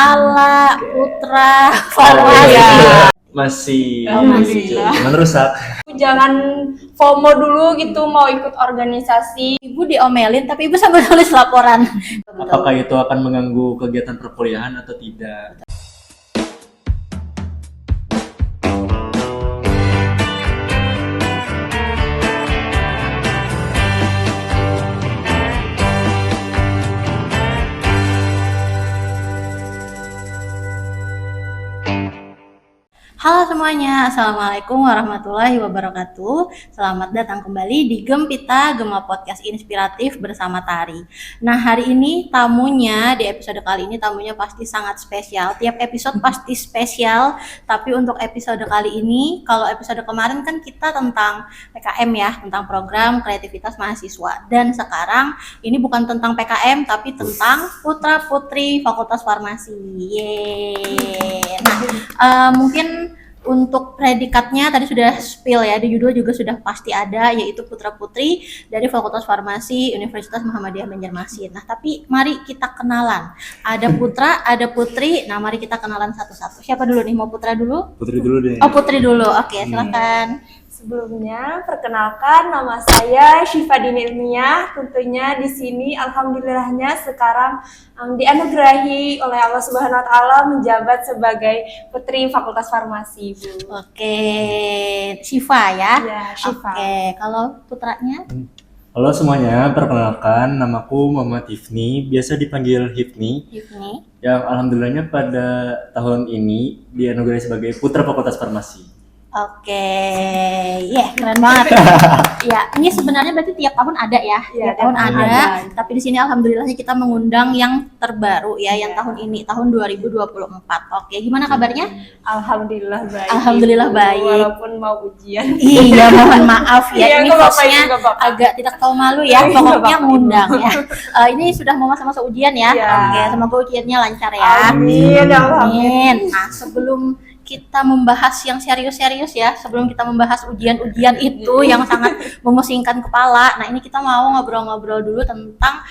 ala putra farmasi. Masih Masih. rusak. Jangan FOMO dulu gitu mau ikut organisasi. Ibu diomelin tapi ibu sambil nulis laporan. Apakah itu akan mengganggu kegiatan perkuliahan atau tidak? Halo semuanya, Assalamualaikum warahmatullahi wabarakatuh. Selamat datang kembali di Gempita, Gema Podcast Inspiratif bersama Tari. Nah, hari ini tamunya, di episode kali ini tamunya pasti sangat spesial. Tiap episode pasti spesial, tapi untuk episode kali ini, kalau episode kemarin kan kita tentang PKM ya, tentang program kreativitas mahasiswa. Dan sekarang ini bukan tentang PKM, tapi tentang putra-putri Fakultas Farmasi. Yeay. Nah, mungkin untuk predikatnya tadi sudah spill ya, di judul juga sudah pasti ada, yaitu putra-putri dari Fakultas Farmasi Universitas Muhammadiyah Banjarmasin. Nah, tapi mari kita kenalan. Ada putra, ada putri. Nah, mari kita kenalan satu-satu. Siapa dulu nih? Mau putra dulu? Putri dulu deh. Oh, putri dulu. Oke, silakan. Sebelumnya, perkenalkan nama saya Syifa Dini Ilmiah. Tentunya di sini alhamdulillahnya sekarang dianugerahi oleh Allah Subhanahu wa taala menjabat sebagai Putri Fakultas Farmasi, Bu. Oke, Syifa ya. Iya, Syifa. Oke, kalau putranya? Halo semuanya, perkenalkan namaku Muhammad Hifni, biasa dipanggil Hifni. Yufni. Yang alhamdulillahnya pada tahun ini dianugerahi sebagai Putra Fakultas Farmasi. Oke, keren banget. Ya, ini sebenarnya berarti tiap tahun ada ya, Iya, tiap tahun tiap tahun ada. ada. Tapi di sini alhamdulillahnya kita mengundang yang terbaru ya, yang tahun ini, tahun 2024. Oke, gimana kabarnya? Alhamdulillah baik. Alhamdulillah Bu. baik. Walaupun mau ujian. Iya, mohon maaf ya, Iya, ini nggak apa-apa, hostnya itu nggak apa-apa. agak tidak tahu malu ya, Nggak pokoknya apa-apa, ngundang ya. Ini sudah mau masa-masa ujian ya. Iya. Oke, semoga ujiannya lancar ya. Amin. Amin. Nah, sebelum kita membahas yang serius-serius ya, sebelum kita membahas ujian-ujian itu yang sangat memusingkan kepala. Nah, ini kita mau ngobrol-ngobrol dulu tentang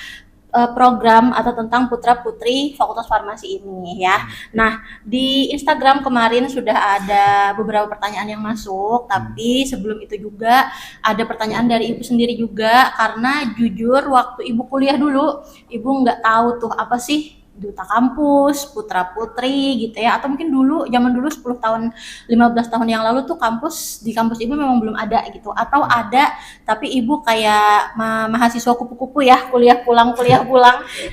program atau tentang putra-putri Fakultas Farmasi ini ya. Nah, di Instagram kemarin sudah ada beberapa pertanyaan yang masuk, tapi sebelum itu juga ada pertanyaan dari ibu sendiri juga, karena jujur waktu ibu kuliah dulu, ibu nggak tahu tuh apa sih duta kampus, putra-putri gitu ya, atau mungkin dulu zaman dulu 10 tahun 15 tahun yang lalu tuh di kampus ibu memang belum ada gitu, atau ada tapi ibu kayak mahasiswa kupu-kupu ya, kuliah pulang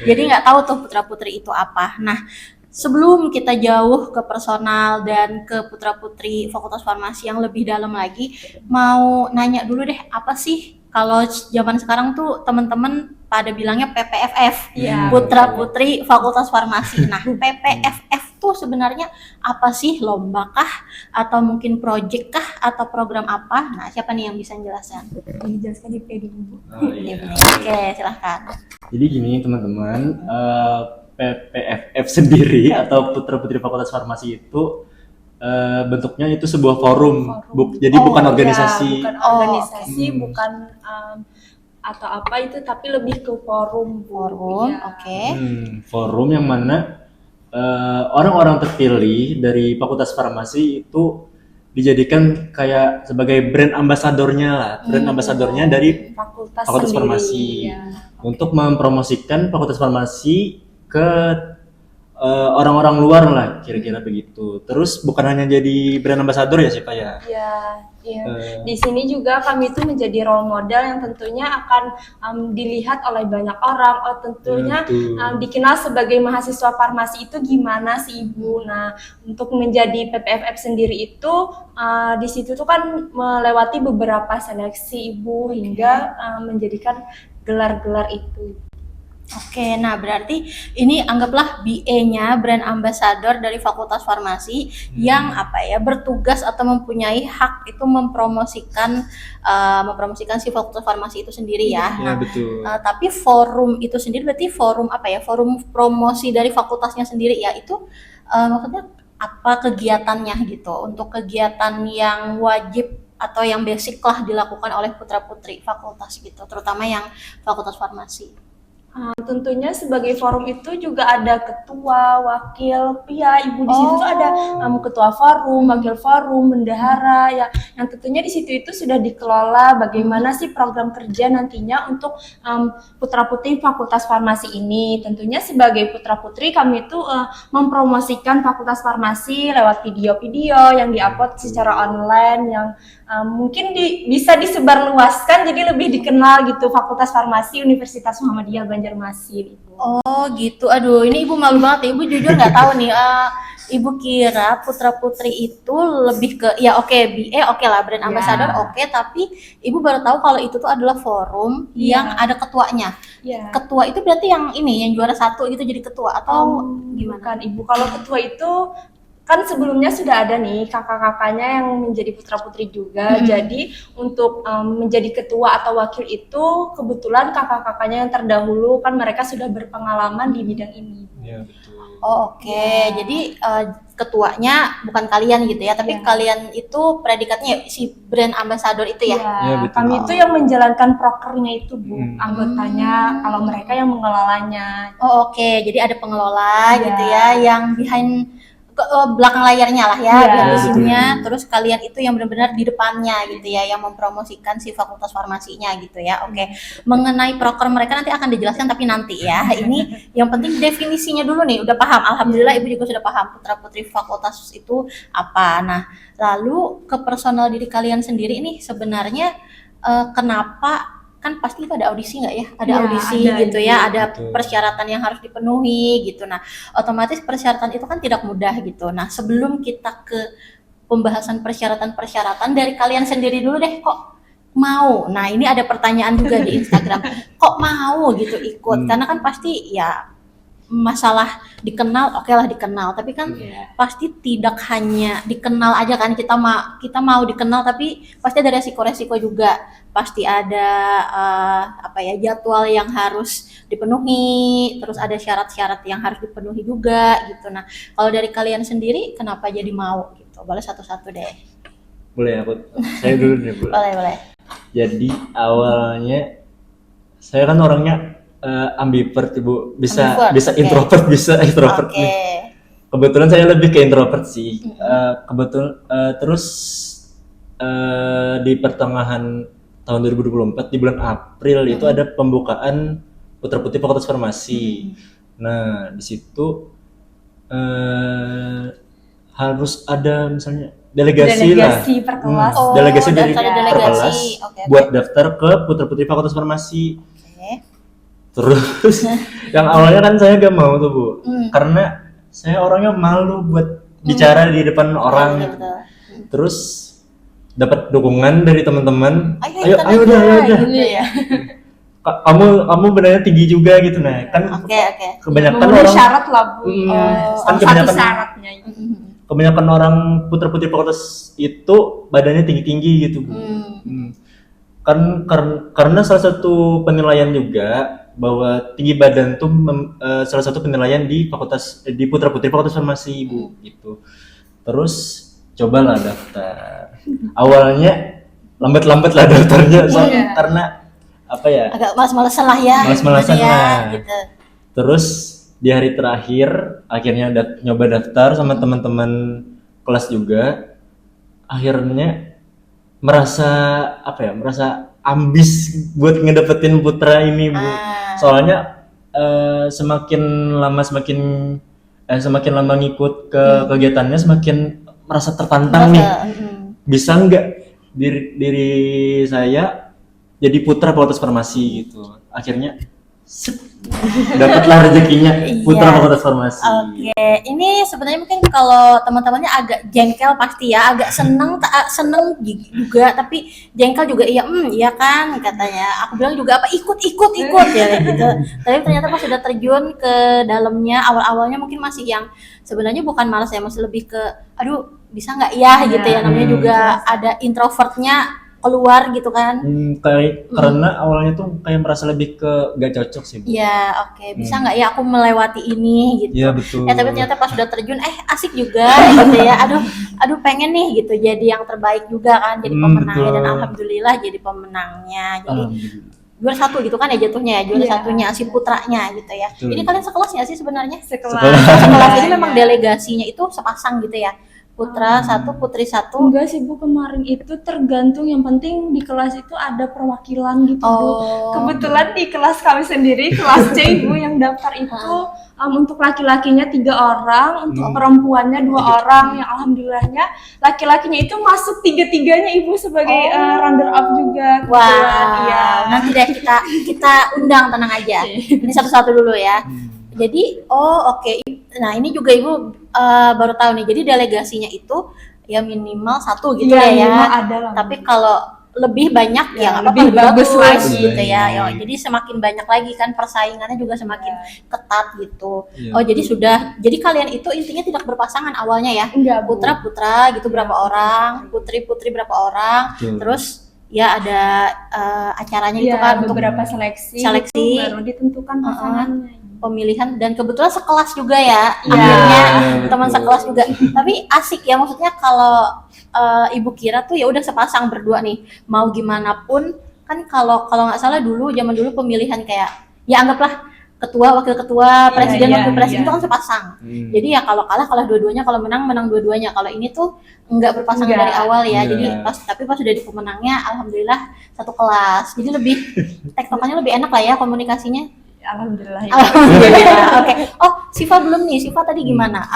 jadi nggak tahu tuh putra-putri itu apa. Nah, sebelum kita jauh ke personal dan ke putra-putri Fakultas Farmasi yang lebih dalam lagi, mau nanya dulu deh, apa sih kalau zaman sekarang tuh teman-teman pada bilangnya PPFF, Iya. putra-putri Fakultas Farmasi. Nah, PPFF tuh sebenarnya apa sih? Lomba kah? Atau mungkin project kah? Atau program apa? Nah, siapa nih yang bisa menjelaskan? Dijelaskan di PD, Bu. Oh, iya. Oke, silahkan. Jadi gini teman-teman, PPFF sendiri atau Putra Putri Fakultas Farmasi itu bentuknya itu sebuah forum, jadi bukan organisasi. Ya, bukan Oh, organisasi, bukan atau apa itu, tapi lebih ke forum. Bu. Forum, Iya. oke. Forum yang mana orang-orang terpilih dari Fakultas Farmasi itu dijadikan kayak sebagai brand ambasadornya lah, dari Fakultas Fakultas sendiri, Farmasi ya. untuk mempromosikan Fakultas Farmasi ke orang-orang luar lah, kira-kira begitu. Terus bukan hanya jadi brand ambassador ya sih Pak ya? Iya. Di sini juga kami itu menjadi role model yang tentunya akan dilihat oleh banyak orang. Oh, tentunya dikenal sebagai mahasiswa farmasi itu gimana sih Ibu. Nah, untuk menjadi PPFF sendiri itu di situ tuh kan melewati beberapa seleksi Ibu hingga menjadikan gelar-gelar itu. Oke, nah berarti ini anggaplah BA-nya brand ambassador dari Fakultas Farmasi yang bertugas atau mempunyai hak itu mempromosikan si Fakultas Farmasi itu sendiri ya. Ya, betul. Tapi forum itu sendiri berarti forum forum promosi dari fakultasnya sendiri ya, itu maksudnya apa kegiatannya gitu, untuk kegiatan yang wajib atau yang basic lah dilakukan oleh putra-putri fakultas gitu, terutama yang Fakultas Farmasi. Tentunya sebagai forum itu juga ada ketua, wakil, ya ibu di situ tuh ada ketua forum, wakil forum, bendahara ya, yang tentunya di situ itu sudah dikelola bagaimana sih program kerja nantinya untuk putra-putri Fakultas Farmasi ini. Tentunya sebagai putra-putri kami itu mempromosikan Fakultas Farmasi lewat video-video yang diupload secara online yang mungkin bisa disebarluaskan jadi lebih dikenal gitu Fakultas Farmasi Universitas Muhammadiyah Banjarmasin. Oh gitu, aduh ini ibu malu banget ya, ibu jujur nggak tahu nih. Ibu kira putra putri itu lebih ke ya oke, BA oke lah, brand ambassador oke, tapi ibu baru tahu kalau itu tuh adalah forum yang ada ketuanya. Ketua itu berarti yang ini yang juara 1 gitu jadi ketua atau gimana? Kan ibu, kalau ketua itu kan sebelumnya sudah ada nih kakak-kakaknya yang menjadi putra-putri juga. Jadi untuk menjadi ketua atau wakil itu kebetulan kakak-kakaknya yang terdahulu kan mereka sudah berpengalaman di bidang ini. Iya, betul. Oh, oke. Jadi ketuanya bukan kalian gitu ya, tapi kalian itu predikatnya si brand ambassador itu ya? Iya, betul. Kami itu yang menjalankan prokernya itu Bu, anggotanya, kalau mereka yang mengelolanya. Oh, oke. Jadi ada pengelola gitu ya yang behind belakang layarnya lah ya, behind the scene-nya, terus kalian itu yang benar-benar di depannya gitu ya, yang mempromosikan si fakultas farmasinya gitu ya. Oke. Mengenai proker mereka nanti akan dijelaskan tapi nanti ya. Ini yang penting definisinya dulu nih, udah paham. Alhamdulillah ibu juga sudah paham putra-putri fakultas itu apa. Nah, lalu ke personal diri kalian sendiri nih sebenarnya kenapa, kan pasti itu ada audisi nggak ya? Ada audisi ada, gitu ya, ada persyaratan yang harus dipenuhi gitu. Nah, otomatis persyaratan itu kan tidak mudah gitu. Nah, sebelum kita ke pembahasan persyaratan-persyaratan dari kalian sendiri dulu deh, kok mau? Nah, ini ada pertanyaan juga di Instagram. Kok mau gitu ikut? Karena kan pasti ya masalah dikenal, oke lah dikenal, tapi kan pasti tidak hanya dikenal aja kan, kita mau dikenal, tapi pasti ada resiko-resiko juga, pasti ada jadwal yang harus dipenuhi, terus ada syarat-syarat yang harus dipenuhi juga gitu. Nah, kalau dari kalian sendiri kenapa jadi mau gitu? Boleh satu-satu deh. Boleh saya dulu deh Bu. Boleh. Jadi awalnya saya kan orangnya ambivert Ibu, bisa introvert, bisa extrovert nih. Kebetulan saya lebih ke introvert sih. Terus di pertengahan tahun 2024 di bulan April itu ada pembukaan putra-putri Fakultas Farmasi. Nah, di situ harus ada misalnya delegasi per kelas. Delegasi dari per kelas buat daftar ke putra-putri Fakultas Farmasi. Terus yang awalnya kan saya gak mau tuh Bu, karena saya orangnya malu buat bicara di depan orang. Terus dapat dukungan dari teman-teman, ayo udah. Gitu ya. Kamu benarnya tinggi juga gitu, nah kan. Kebanyakan orang syarat lah Bu. Kan kebanyakan orang putra-putri fakultas itu badannya tinggi-tinggi gitu Bu. Karena salah satu penilaian juga bahwa tinggi badan tuh salah satu penilaian di putra-putri Fakultas Farmasi Bu gitu. Terus cobalah daftar. Awalnya lambat-lambat lah daftarnya karena agak malas-malasan lah ya. Malas-malasan lah. Gitu. Terus di hari terakhir akhirnya nyoba daftar sama teman-teman kelas juga. Akhirnya merasa ambis buat ngedapetin putra ini Bu. Soalnya semakin lama ngikut ke kegiatannya semakin merasa tertantang nih. Bisa nggak diri saya jadi putra Fakultas Farmasi gitu. Akhirnya dapatlah rezekinya putra Fakultas Farmasi. Ini sebenarnya mungkin kalau teman-temannya agak jengkel pasti ya, agak seneng juga, tapi jengkel juga iya kan katanya. Aku bilang juga ikut ya gitu. Tapi ternyata pas sudah terjun ke dalamnya, awal-awalnya mungkin masih yang sebenarnya bukan malas ya, masih lebih ke aduh bisa nggak ya gitu ya, namanya juga ada introvertnya keluar gitu kan. Karena awalnya tuh kayak merasa lebih ke gak cocok sih Bu. Ya bisa nggak ya aku melewati ini gitu. Iya betul. Tapi ternyata pas sudah terjun asik juga gitu ya. Aduh pengen nih gitu jadi yang terbaik juga kan, jadi pemenangnya. Dan alhamdulillah jadi pemenangnya. Jadi juara satu gitu kan ya jatuhnya ya, juara Iya. satunya si putranya gitu ya. Betul. Ini kalian sekelas nggak sih sebenarnya? Sekelas. Sekelas, jadi memang Iya. delegasinya itu sepasang gitu ya, putra satu putri satu. Enggak sih Bu, kemarin itu tergantung, yang penting di kelas itu ada perwakilan gitu Bu. Oh. Kebetulan di kelas kami sendiri, kelas C Ibu, yang daftar itu untuk laki-lakinya 3 orang, untuk perempuannya 2 orang, yang alhamdulillahnya laki-lakinya itu masuk 3-tiganya Ibu sebagai runner up juga. Wah, Kebetulan, iya. nanti deh kita undang, tenang aja. Ini satu-satu dulu ya. Jadi, oke. Nah, ini juga Ibu baru tahu nih. Jadi delegasinya itu ya minimal 1 gitu Iya, ya. minimal ada lah. Tapi kalau lebih banyak ya nggak apa-apa, lebih bagus lagi. gitu ya. Iya. Jadi semakin banyak lagi kan persaingannya juga semakin ketat gitu. Iya. Oh, jadi kalian itu intinya tidak berpasangan awalnya ya. Enggak, Bu. Putra-putra gitu berapa orang, putri-putri berapa orang. Betul. Terus ya ada acaranya gitu Iya, kan untuk beberapa seleksi, seleksi. gitu, baru ditentukan pasangannya. pemilihan, dan kebetulan sekelas juga ya. Iya. Akhirnya Betul. teman sekelas juga. Tapi asik ya, maksudnya kalau Ibu kira tuh ya udah sepasang berdua nih. Mau gimana pun kan, kalau nggak salah zaman dulu pemilihan kayak ya anggaplah ketua, wakil ketua, presiden, wakil presiden itu kan sepasang. Jadi ya kalau kalah dua-duanya, kalau menang dua-duanya. Kalau ini tuh nggak berpasangan Enggak. dari awal ya. Iya. Jadi pas udah di pemenangnya alhamdulillah satu kelas. Jadi lebih tektokannya lebih enak lah ya komunikasinya. Alhamdulillah. Ya. Alhamdulillah. Oke. Oh, Siva belum nih. Siva tadi gimana?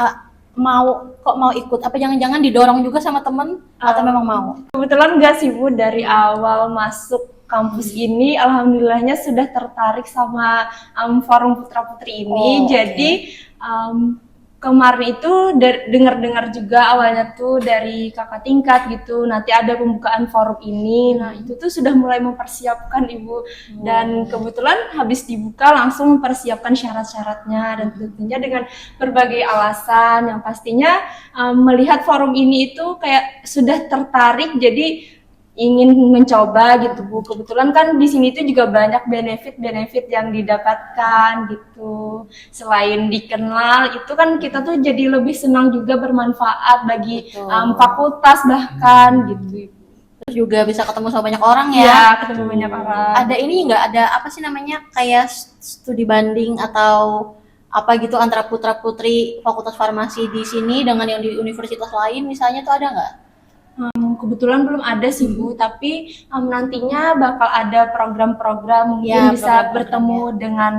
Mau ikut? Apa jangan-jangan didorong juga sama temen atau memang mau? Kebetulan enggak sih Bu, dari awal masuk kampus ini alhamdulillahnya sudah tertarik sama forum putra putri ini. Oh, oke. Jadi kemarin itu dengar-dengar juga awalnya tuh dari kakak tingkat gitu, nanti ada pembukaan forum ini. Nah itu tuh sudah mulai mempersiapkan Ibu, dan kebetulan habis dibuka langsung mempersiapkan syarat-syaratnya, dan tentunya dengan berbagai alasan yang pastinya melihat forum ini itu kayak sudah tertarik, jadi ingin mencoba gitu Bu. Kebetulan kan di sini tuh juga banyak benefit yang didapatkan gitu. Selain dikenal, itu kan kita tuh jadi lebih senang juga, bermanfaat bagi Betul. fakultas bahkan gitu. Terus juga bisa ketemu sama banyak orang ya. Ya, ketemu banyak orang. Ada ini nggak, ada apa sih namanya, kayak studi banding atau apa gitu antara putra putri fakultas farmasi di sini dengan yang di universitas lain misalnya, tuh ada nggak? Kebetulan belum ada sih Bu, tapi nantinya bakal ada program-program mungkin Ya, bisa program-program, bertemu dengan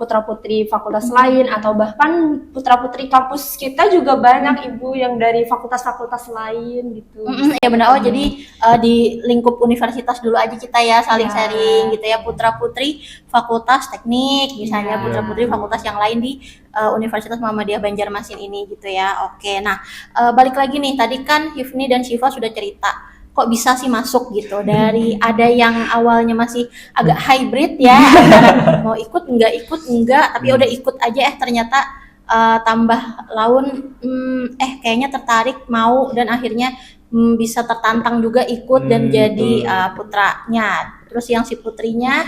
putra-putri fakultas lain, atau bahkan putra-putri kampus kita juga banyak Ibu yang dari fakultas-fakultas lain gitu. Ya benar. Oh, jadi di lingkup universitas dulu aja kita ya saling Ya. sharing gitu ya, putra putri fakultas teknik misalnya, Ya. putra putri fakultas yang lain di Universitas Muhammadiyah Banjarmasin ini gitu ya. Oke, nah balik lagi nih, tadi kan Hifni dan Syifa sudah cerita kok bisa sih masuk gitu, dari ada yang awalnya masih agak hybrid ya, antara mau ikut enggak, tapi udah ikut aja, ternyata tambah laun, kayaknya tertarik mau, dan akhirnya bisa tertantang juga ikut dan jadi putranya. Terus yang si putrinya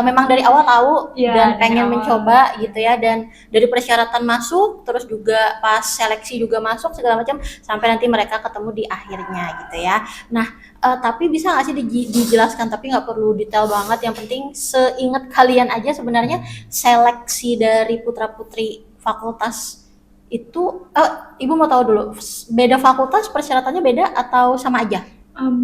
memang dari awal tahu Ya, dan dari pengen awal. mencoba gitu ya, dan dari persyaratan masuk, terus juga pas seleksi juga masuk segala macam, sampai nanti mereka ketemu di akhirnya gitu ya. Nah, tapi bisa nggak sih dijelaskan, tapi nggak perlu detail banget, yang penting seingat kalian aja sebenarnya seleksi dari putra putri fakultas itu, Ibu mau tahu dulu, beda fakultas persyaratannya beda atau sama aja?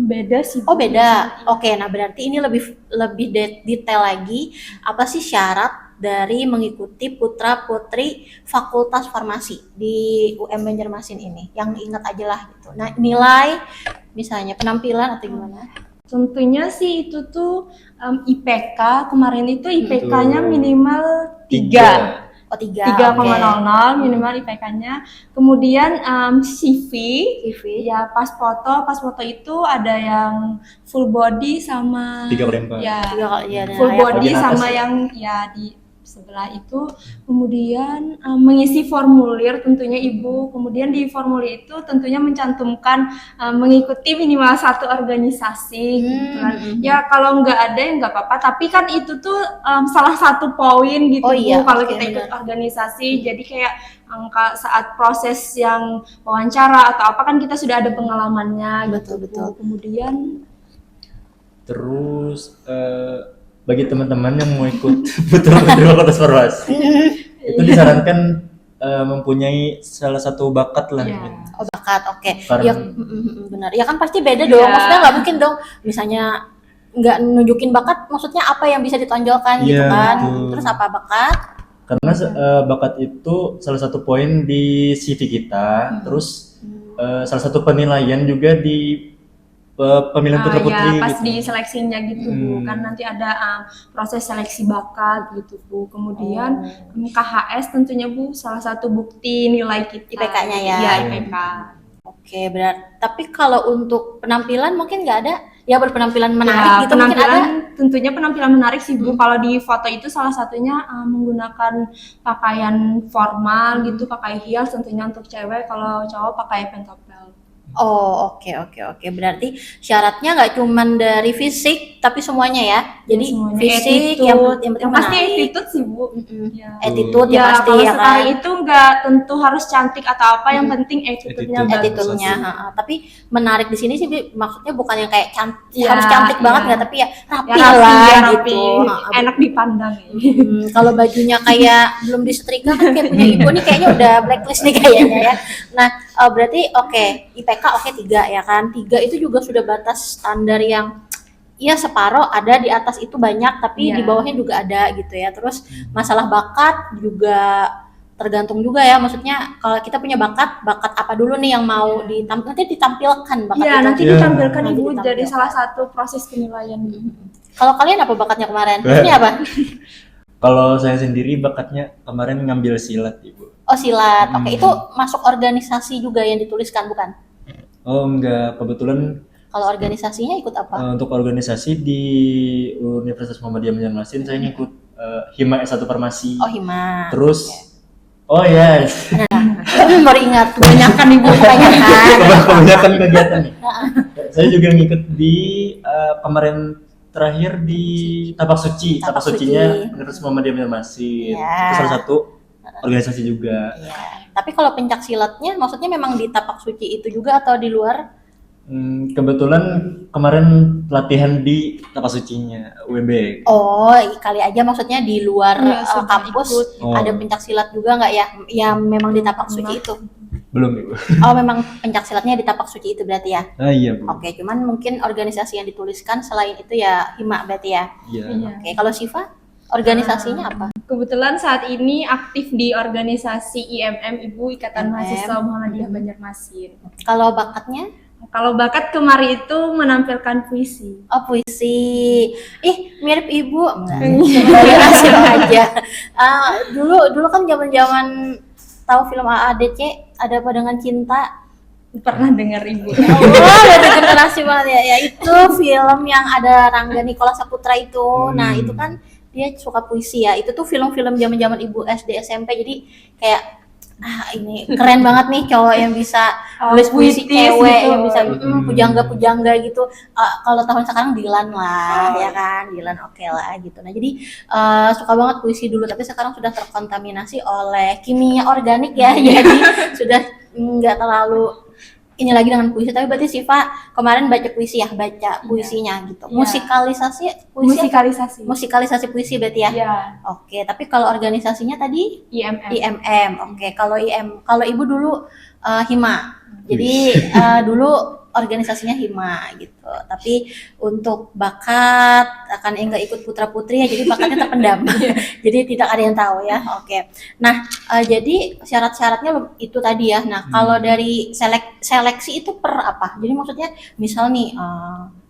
Beda sih Oh Bu. beda. Oke, nah berarti ini lebih detail lagi, apa sih syarat dari mengikuti putra putri fakultas farmasi di UM Banjarmasin ini? Yang ingat aja lah gitu. Nah, nilai misalnya penampilan atau gimana? Tentunya sih itu tuh IPK, kemarin itu IPK-nya minimal 3. Oh 3. 3,00 minimal IPK-nya. Kemudian CV, CV. ya pas foto itu ada yang full body sama 3/4. ya Ya, full ya, body bagian sama atas. yang ya di sebelah itu. Kemudian mengisi formulir tentunya Ibu. Kemudian di formulir itu tentunya mencantumkan mengikuti minimal 1 organisasi gitu kan. Ya kalau nggak ada ya nggak apa-apa, tapi kan itu tuh salah satu poin gitu Oh iya, Bu, kalau oke, kita ikut benar. organisasi. Jadi kayak angka saat proses yang wawancara atau apa kan kita sudah ada pengalamannya Betul, gitu Bu. betul. Kemudian Terus bagi teman-teman yang mau ikut Putra-Putri Fakultas Farmasi itu disarankan mempunyai salah satu bakat lah. Oh, bakat, oke. Karena- Ya, benar. Ya kan pasti beda dong. Maksudnya nggak mungkin dong. Misalnya nggak nunjukin bakat, maksudnya apa yang bisa ditonjolkan gitu Iya, kan? betul. Terus apa bakat? Karena bakat itu salah satu poin di CV kita, terus salah satu penilaian juga di pemilihan putra putri Ya, pas gitu. di seleksinya gitu Bu, kan nanti ada proses seleksi bakat gitu Bu. Kemudian KHS tentunya Bu salah satu bukti nilai kita. IPK-nya ya. Iya, IPK. Oke, berat. Tapi kalau untuk penampilan mungkin nggak ada. Ya berpenampilan menarik Ya, gitu mungkin penampilan ada. tentunya penampilan menarik sih Bu. Kalau di foto itu salah satunya menggunakan pakaian formal gitu, pakai heels tentunya untuk cewek. Kalau cowok pakai pentopel. Oh, oke. Berarti syaratnya nggak cuman dari fisik, tapi semuanya ya. Jadi Semuanya fisik attitude. yang penting pasti menarik. attitude sih Bu. Ya. Attitude ya Ya, pasti kalau ya sekarang kan. itu nggak tentu harus cantik atau apa, yang penting attitude-nya bagus. Attitude-nya, tapi menarik di sini sih maksudnya bukan yang kayak cantik, Ya, harus cantik banget ya. nggak, tapi ya rapi Ya, rapi, lah ya, gitu. rapi. Enak dipandang ya. Kalau bajunya kayak belum disetrika kan kayak punya ibu nih kayaknya udah blacklist nih kayaknya ya. Nah, berarti IPK 3 ya kan. 3 itu juga sudah batas standar yang ya separoh, ada di atas itu banyak tapi Iya. di bawahnya juga ada gitu ya. Terus masalah bakat juga tergantung juga ya, maksudnya kalau kita punya bakat apa dulu nih yang mau nanti ditampilkan bakat Iya, itu. nanti Iya. ditampilkan Nanti Ibu ditampilkan. jadi salah satu proses penilaian. Kalau kalian apa bakatnya kemarin? Ini apa? Kalau saya sendiri bakatnya kemarin ngambil silat, Ibu. Oh, silat. Oke, itu masuk organisasi juga yang dituliskan bukan? Oh enggak, kebetulan Kalau organisasinya ikut apa? untuk organisasi di Universitas Muhammadiyah Banjarmasin saya ngikut Hima S1 Farmasi. Oh, Hima. Terus oh ya, Baru ingat kebanyakan ibu kebanyakan. kebanyakan kegiatan nih. Saya juga ngikut di kemarin terakhir di Tapak Suci. Tapak Tapak Sucinya Suci. Universitas Muhammadiyah Banjarmasin. Ya. Itu salah satu organisasi juga. Iya. Tapi kalau pencak silatnya maksudnya memang di Tapak Suci itu juga atau di luar? Kebetulan kemarin pelatihan di Tapak Sucinya UMB. Oh, kali aja maksudnya di luar Iya, sudah kampus ikut. Oh. ada pencak silat juga nggak ya? Ya memang di Tapak Suci itu. Belum, Ibu. Oh, memang pencak silatnya di Tapak Suci itu berarti ya? Ah iya, Bu. Oke, cuman mungkin organisasi yang dituliskan selain itu ya Hima berarti ya? Iya. Oke, kalau Siva organisasinya apa? Kebetulan saat ini aktif di organisasi IMM Ibu, Ikatan IMM. Mahasiswa Muhammadiyah Banjarmasin. Kalau bakatnya? Kalau bakat kemarin itu menampilkan puisi. Oh, puisi. Ih, mirip ibu. Langsung aja. Dulu kan zaman-zaman tahu film AADC ada apa dengan cinta. Pernah dengar Ibu? Oh, dari generasi banget ya. Ya itu film yang ada Rangga Nikola Saputra itu. Nah, itu kan dia suka puisi ya. Itu tuh film-film zaman-zaman ibu SD SMP. Jadi kayak ini keren banget nih cowok yang bisa nulis puisi, puitis cewek gitu. yang bisa pujangga-pujangga gitu. Kalau tahun sekarang Dilan lah, ya kan, Dilan oke lah gitu. Nah jadi suka banget puisi dulu, tapi sekarang sudah terkontaminasi oleh kimia organik ya, jadi sudah nggak terlalu ini lagi dengan puisi. Tapi berarti Siva kemarin baca puisi ya, baca puisinya gitu. Iya. Musikalisasi puisi, musikalisasi puisi berarti ya. Iya. Oke, tapi kalau organisasinya tadi IMM. IMM. Oke, kalau kalau Ibu dulu Hima. Jadi dulu organisasinya Hima gitu. Tapi untuk bakat akan nggak ikut putra-putri ya, jadi bakatnya terpendam. Jadi tidak ada yang tahu ya. Oke. Nah, jadi syarat-syaratnya itu tadi ya. Nah, kalau dari seleksi itu per apa? Jadi maksudnya misal nih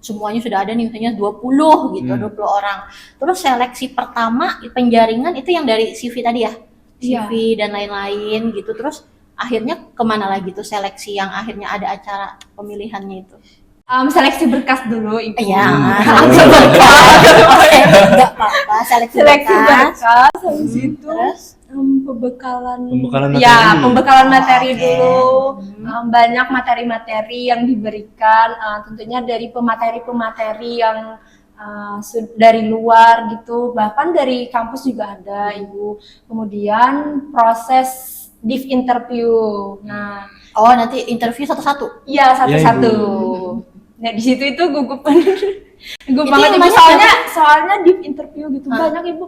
semuanya sudah ada nih, misalnya 20 gitu, 20 orang. Terus seleksi pertama penjaringan itu yang dari CV tadi ya? CV dan lain-lain gitu. Terus akhirnya kemana lagi tuh seleksi yang akhirnya ada acara pemilihannya itu? Seleksi berkas dulu Ibu. Iya, seleksi berkas. Oke, enggak apa-apa, seleksi berkas. Habis itu Terus pembekalan Pembekalan ya materi. pembekalan materi Oke. dulu. Banyak materi-materi yang diberikan, tentunya dari pemateri-pemateri yang dari luar gitu, bahkan dari kampus juga ada Ibu. Kemudian proses div interview. Nah, nanti interview satu-satu. iya satu-satu. Nah di situ itu gugup banget Itu banget yang ibu, banyak soalnya di interview gitu banyak ibu,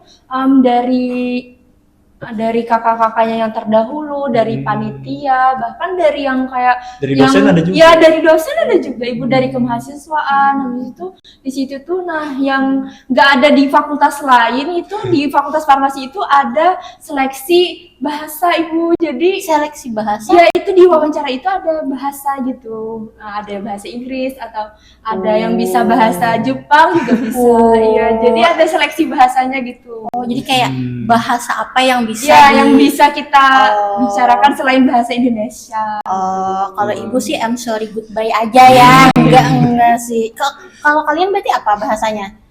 dari kakak-kakaknya yang terdahulu, dari panitia, bahkan dari yang kayak Dari yang dosen ada juga? ya dari dosen ada juga ibu, dari kemahasiswaan. Habis itu di situ tuh nah yang nggak ada di fakultas lain itu, di fakultas farmasi itu ada seleksi bahasa ibu, jadi seleksi bahasa. ya itu di wawancara itu ada bahasa gitu. Nah, ada bahasa Inggris atau ada yang bisa bahasa Jepang juga bisa. Iya, jadi ada seleksi bahasanya gitu. Oh, jadi kayak bahasa apa yang bisa Ya, yang bisa kita bicarakan selain bahasa Indonesia. Oh, kalau ibu sih I'm sorry goodbye aja ya. Enggak sih. Kalau kalian berarti apa bahasanya?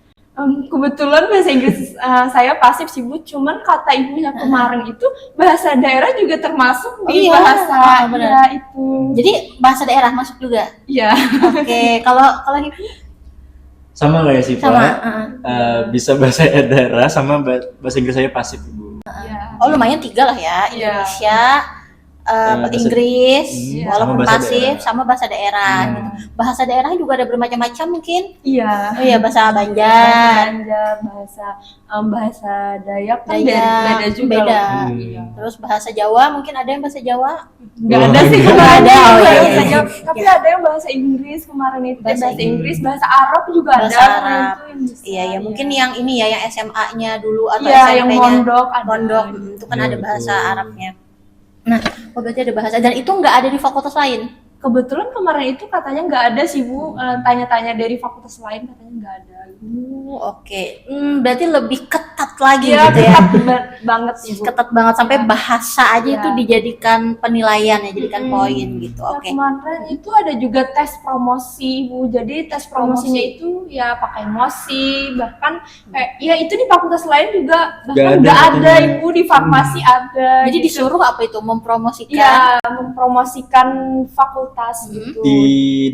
Kebetulan bahasa Inggris saya pasif sih Bu, cuman kata ibunya kemarin itu bahasa daerah juga termasuk di iya. bahasa Benar. ya, itu. Jadi bahasa daerah masuk juga. Iya. Oke, kalau Hipni Sama kayak Siva, sama. bisa bahasa daerah sama bahasa Inggris saya pasif ibu. Iya. Oh, lumayan 3 lah ya. Iya. Indonesia, Bahasa- Inggris, Iya. walaupun Sama bahasa pasif, daerah. sama bahasa daerah Iya. gitu. Bahasa daerah juga ada bermacam-macam mungkin. Iya. Oh iya, bahasa Banjar, Banjar, bahasa Dayak kan Dayak, beda juga beda. loh. Iya. Terus bahasa Jawa mungkin ada yang bahasa Jawa. Nggak Oh, ada sih nggak kemarin. ada. Oh, iya, Bahasa iya. Jawa. Tapi ada yang bahasa Inggris kemarin itu. Bahasa Bahasa Inggris, bahasa Arab juga Bahasa ada. Arab. Itu yang bisa, Iya, ya mungkin yang ini ya, yang SMA-nya dulu atau Iya, yang SMP-nya. mondok ada. Mondok, itu kan Iya, ada bahasa betul. Arabnya. Nah, oh berarti ada bahasa, dan itu nggak ada di fakultas lain. Kebetulan kemarin itu katanya nggak ada sih Bu. Tanya-tanya dari fakultas lain katanya nggak ada. Oke. Berarti lebih ketat lagi Iya, gitu ya. ketat banget sih Bu. Ketat banget sampai Iya. bahasa aja Iya. itu dijadikan penilaian ya, jadikan poin gitu. Ya, Oke. kemarin itu ada juga tes promosi Bu. Jadi tes promosinya Promosi. itu ya pakai emosi, bahkan ya itu di fakultas lain juga Nggak bahkan ada nggak ada katanya. Ibu, di farmasi ada. Jadi gitu. disuruh apa itu mempromosikan. Ya mempromosikan fakultas gitu. Di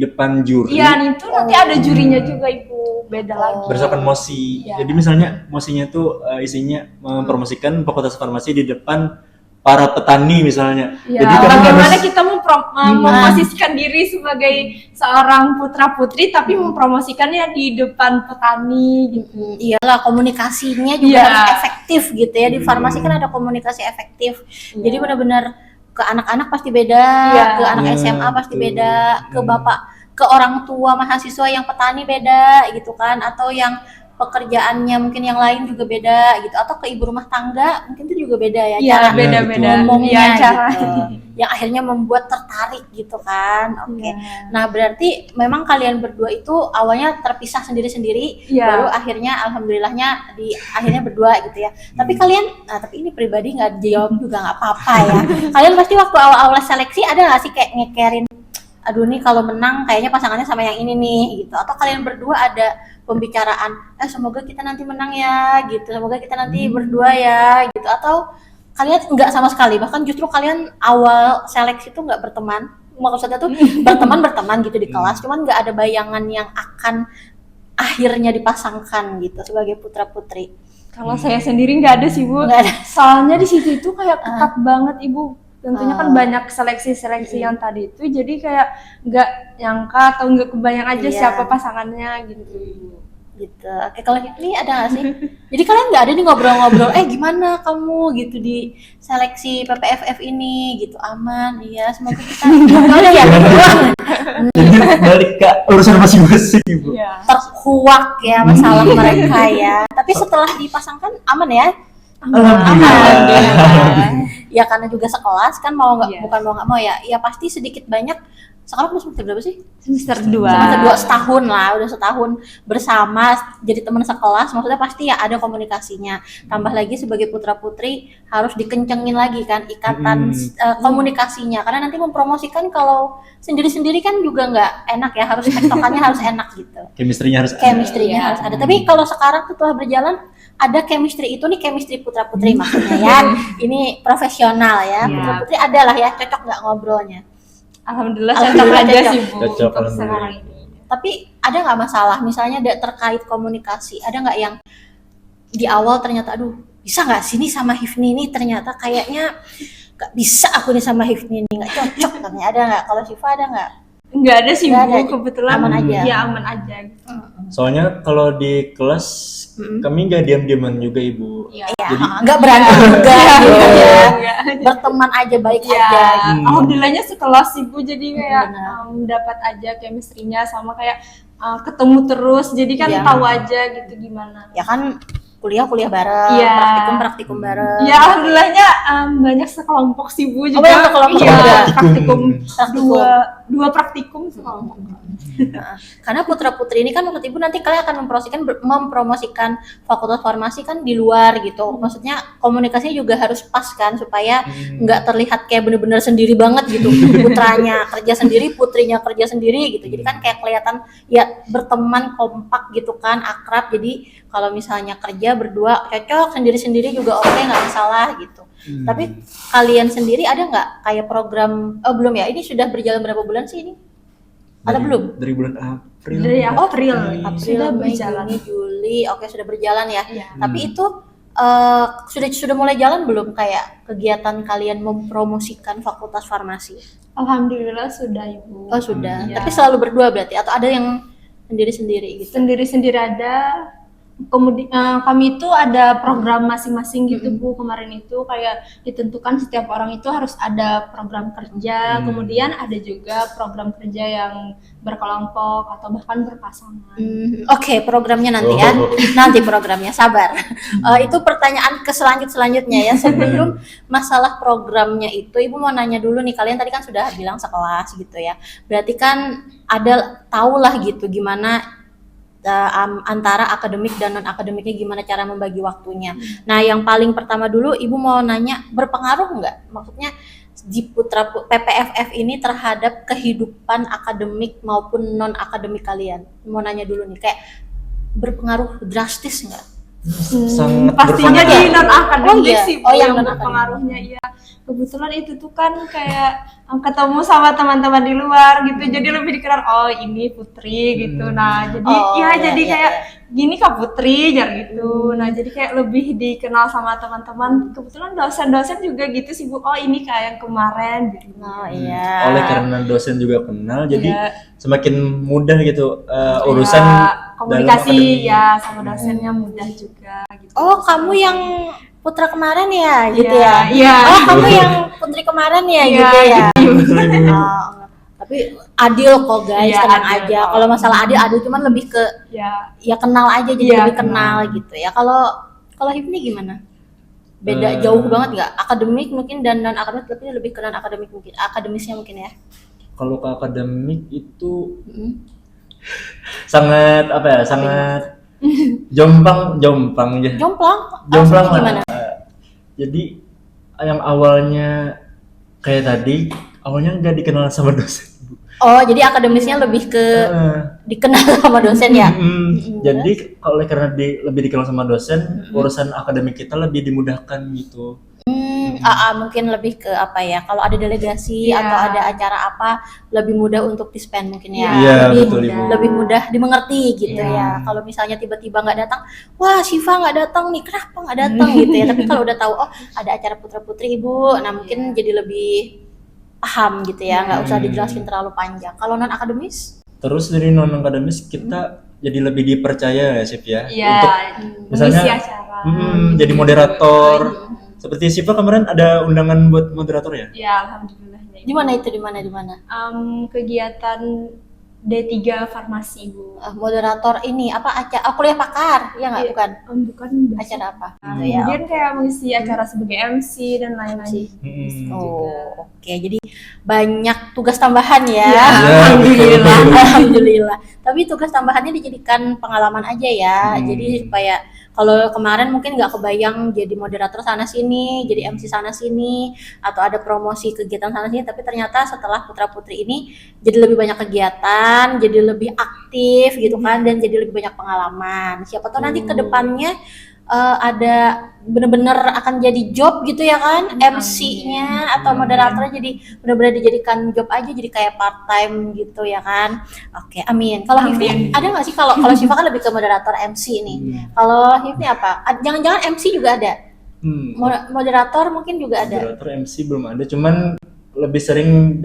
depan juri Iya, itu nanti ada jurinya juga Ibu, beda lagi. berdasarkan mosi. Iya. Jadi misalnya mosinya tuh isinya mempromosikan fakultas farmasi di depan para petani misalnya. Ya, Jadi kan bagaimana harus kita memposisikan diri sebagai seorang putra putri tapi mempromosikannya di depan petani gitu. Iyalah, komunikasinya juga Iya. harus efektif gitu ya. Di farmasi kan ada komunikasi efektif. Iya. Jadi benar-benar ke anak-anak pasti beda, Iya. ke anak Iya, SMA pasti betul. beda, ke bapak, ke orang tua mahasiswa yang petani beda gitu kan, atau yang pekerjaannya mungkin yang lain juga beda gitu, atau ke ibu rumah tangga mungkin itu juga beda ya, Iya, cara beda-beda. ngomongnya Iya, cara. gitu, yang akhirnya membuat tertarik gitu kan. Oke. Iya. Nah, berarti memang kalian berdua itu awalnya terpisah sendiri-sendiri, Iya. baru akhirnya alhamdulillahnya di akhirnya berdua gitu ya. Tapi kalian, nah tapi ini pribadi nggak dijawab juga nggak apa-apa ya. Kalian pasti waktu awal-awal seleksi ada nggak sih kayak ngekerin, aduh nih kalau menang kayaknya pasangannya sama yang ini nih gitu. Atau kalian berdua ada pembicaraan, semoga kita nanti menang ya gitu, semoga kita nanti berdua ya gitu. Atau kalian nggak sama sekali, bahkan justru kalian awal seleksi tuh nggak berteman, maksudnya tuh berteman gitu di kelas, cuman nggak ada bayangan yang akan akhirnya dipasangkan gitu sebagai putra putri. Kalau saya sendiri nggak ada sih Bu. Nggak ada. Soalnya di situ itu kayak ketat banget Ibu. Tentunya kan Ah. banyak seleksi-seleksi yang tadi itu, jadi kayak nggak nyangka atau nggak kebayang aja Iya. siapa pasangannya gitu. Gitu. Oke, kalau ini ada nggak sih? Jadi kalian nggak ada nih ngobrol-ngobrol, gimana kamu gitu di seleksi PPFF ini gitu, aman? Iya, semoga kita oh, iya, jadi balik ke urusan masing-masing ibu. Iya. terkuak ya masalah mereka ya. Tapi setelah dipasangkan aman ya? Alhamdulillah. Ya karena juga sekelas kan, mau nggak Iya. bukan mau nggak mau ya. Ya pasti sedikit banyak. Sekarang semester berapa sih? Semester 2. Semester 2, setahun lah, udah setahun bersama jadi teman sekelas, maksudnya pasti ya ada komunikasinya. Tambah lagi sebagai putra putri harus dikencengin lagi kan ikatan komunikasinya, karena nanti mempromosikan kalau sendiri-sendiri kan juga nggak enak ya, harus tektokannya harus enak gitu. Chemistry-nya harus ada. Chemistry-nya Iya. harus ada. Tapi kalau sekarang setelah berjalan ada chemistry, itu nih chemistry putra putri maksudnya ya. Ini profesional ya, Iya. putra putri ada lah ya, cocok nggak ngobrolnya. Alhamdulillah Alhamdulillah cocok aja cocok. sih Bu. Cocok, untuk alhamdulillah. sekarang ini. Tapi ada nggak masalah misalnya terkait komunikasi, ada nggak yang di awal ternyata aduh bisa nggak sini sama Hifni ini, ternyata kayaknya nggak bisa aku nih sama Hifni ini, nggak cocok kan ya, ada nggak? Kalau Syifa ada nggak? Nggak ada sih Nggak Bu, ada. kebetulan Aman aja. ya aman aja gitu. Soalnya kalau di kelas kami nggak diam-diaman juga Ibu. Ya. Jadi nggak berantem juga gitu ya, Iya. berteman aja baik Ya, aja. alhamdulillahnya sekelas sih Bu, jadi kayak Benar. dapat aja chemistry-nya sama kayak ketemu terus, jadi kan Iya. tahu aja gitu gimana. Ya kan kuliah bareng, Iya. praktikum bareng. Ya alhamdulillahnya banyak sekelompok sih Bu juga. banyak sekelompok Iya, juga. praktikum Praktikum. dua praktikum sekelompok. Nah, karena putra-putri ini kan maksud ibu nanti kalian akan mempromosikan fakultas farmasi kan di luar gitu. Maksudnya komunikasinya juga harus pas kan supaya nggak terlihat kayak bener-bener sendiri banget gitu. Putranya kerja sendiri, putrinya kerja sendiri gitu. Jadi kan kayak kelihatan ya berteman, kompak gitu kan, akrab. Jadi kalau misalnya kerja berdua cocok, sendiri-sendiri juga oke, nggak masalah gitu. Tapi kalian sendiri ada nggak kayak program? Oh belum ya? Ini sudah berjalan berapa bulan sih ini? Ada belum? Dari bulan April. Dari April, April, sudah Mei, berjalan. Juni, Juli, oke sudah berjalan ya. Iya. Tapi itu sudah mulai jalan belum kayak kegiatan kalian mempromosikan fakultas farmasi? Alhamdulillah sudah Ibu. Oh sudah. Iya. Tapi selalu berdua berarti atau ada yang sendiri-sendiri gitu? Sendiri-sendiri ada. Kemudian kami itu ada program masing-masing gitu Bu. Kemarin itu kayak ditentukan setiap orang itu harus ada program kerja, kemudian ada juga program kerja yang berkelompok atau bahkan berpasangan. Oke, programnya nanti ya. Nanti programnya, sabar. Itu pertanyaan ke selanjutnya ya. Sebelum masalah programnya itu, Ibu mau nanya dulu nih, kalian tadi kan sudah bilang sekelas gitu ya. Berarti kan ada tahulah gitu gimana antara akademik dan non akademiknya, gimana cara membagi waktunya. Nah, yang paling pertama dulu Ibu mau nanya, berpengaruh nggak? Maksudnya di PPFF ini terhadap kehidupan akademik maupun non akademik kalian. Mau nanya dulu nih, kayak berpengaruh drastis nggak? Sangat Pastinya berpengaruh. di non akademik Oh iya. sih Bu, Oh, yang yang non-akademik. berpengaruhnya. Iya, kebetulan itu tuh kan kayak ketemu sama teman-teman di luar gitu, jadi lebih dikenal, oh ini Putri gitu. Nah jadi Oh, ya iya, jadi iya, kayak iya. gini Kak Putri jar gitu. Nah jadi kayak lebih dikenal sama teman-teman. Kebetulan dosen-dosen juga gitu sih Bu, oh ini kayak yang kemarin gitu. Oh iya. Oleh karena dosen juga kenal, jadi Iya. semakin mudah gitu urusan Ya, dalam komunikasi akademi. ya sama dosennya mudah juga gitu. Oh, kamu yang putra kemarin ya, gitu Iya, ya? iya. Oh, kamu yang putri kemarin ya, Iya, gitu ya? Betul. Oh, tapi adil kok guys, Iya, tenang adil aja. kok. Kalau masalah adil cuman lebih ke Ya, kenal aja, jadi Iya, lebih kenal gitu ya. Kalau Hipni gimana? Beda jauh banget nggak? Akademik mungkin dan non akademik, tapi lebih ke non akademik mungkin, akademisnya mungkin ya. Kalau ke akademik itu sangat apa ya? Sangat jomplang ya. Jomplang? Jomplang Maksudnya lah. Jadi yang awalnya kayak tadi, awalnya nggak dikenal sama dosen. Oh, jadi akademisnya lebih ke dikenal sama dosen ya? Jadi kalau karena lebih dikenal sama dosen, urusan akademik kita lebih dimudahkan gitu. Mungkin lebih ke apa ya? Kalau ada delegasi Iya. atau ada acara apa, lebih mudah untuk di-spend mungkin ya. Iya, lebih, betul, Ibu. lebih mudah dimengerti gitu Iya. ya. Kalau misalnya tiba-tiba nggak datang, wah Syifa nggak datang nih, kenapa nggak datang gitu ya. Tapi kalau udah tahu, oh ada acara putra-putri Ibu, nah mungkin jadi lebih paham gitu ya, nggak usah dijelasin terlalu panjang. Kalau non akademis? Terus dari non akademis kita jadi lebih dipercaya ya, Sif ya. Iya, Untuk misalnya mengisi acara. jadi moderator. Seperti Siva kemarin ada undangan buat moderator ya? Ya, alhamdulillah. Di mana itu? Di mana? Kegiatan D3 Farmasi Ibu. Moderator ini apa acara? Kuliah pakar, ya nggak? Iya. Bukan. Bukan Acara apa? Kemudian kayak mengisi acara sebagai MC dan lain-lain. Oh, oke. Jadi banyak tugas tambahan ya. Ya, Alhamdulillah. Alhamdulillah. Tapi tugas tambahannya dijadikan pengalaman aja ya. Jadi supaya kalau kemarin mungkin nggak kebayang jadi moderator sana sini, jadi MC sana sini, atau ada promosi kegiatan sana sini. Tapi ternyata setelah putra putri ini jadi lebih banyak kegiatan, jadi lebih aktif gitu kan, dan jadi lebih banyak pengalaman. Siapa tahu nanti ke depannya ada bener-bener akan jadi job gitu ya kan, MC-nya atau moderatornya jadi bener-bener dijadikan job aja, jadi kayak part time gitu ya kan. Oke, amin. Kalau Hifni ada nggak sih, kalau Syifa kan lebih ke moderator MC nih. Kalau Hifni apa? Jangan-jangan MC juga ada? Moderator mungkin juga ada. Moderator MC belum ada, cuman lebih sering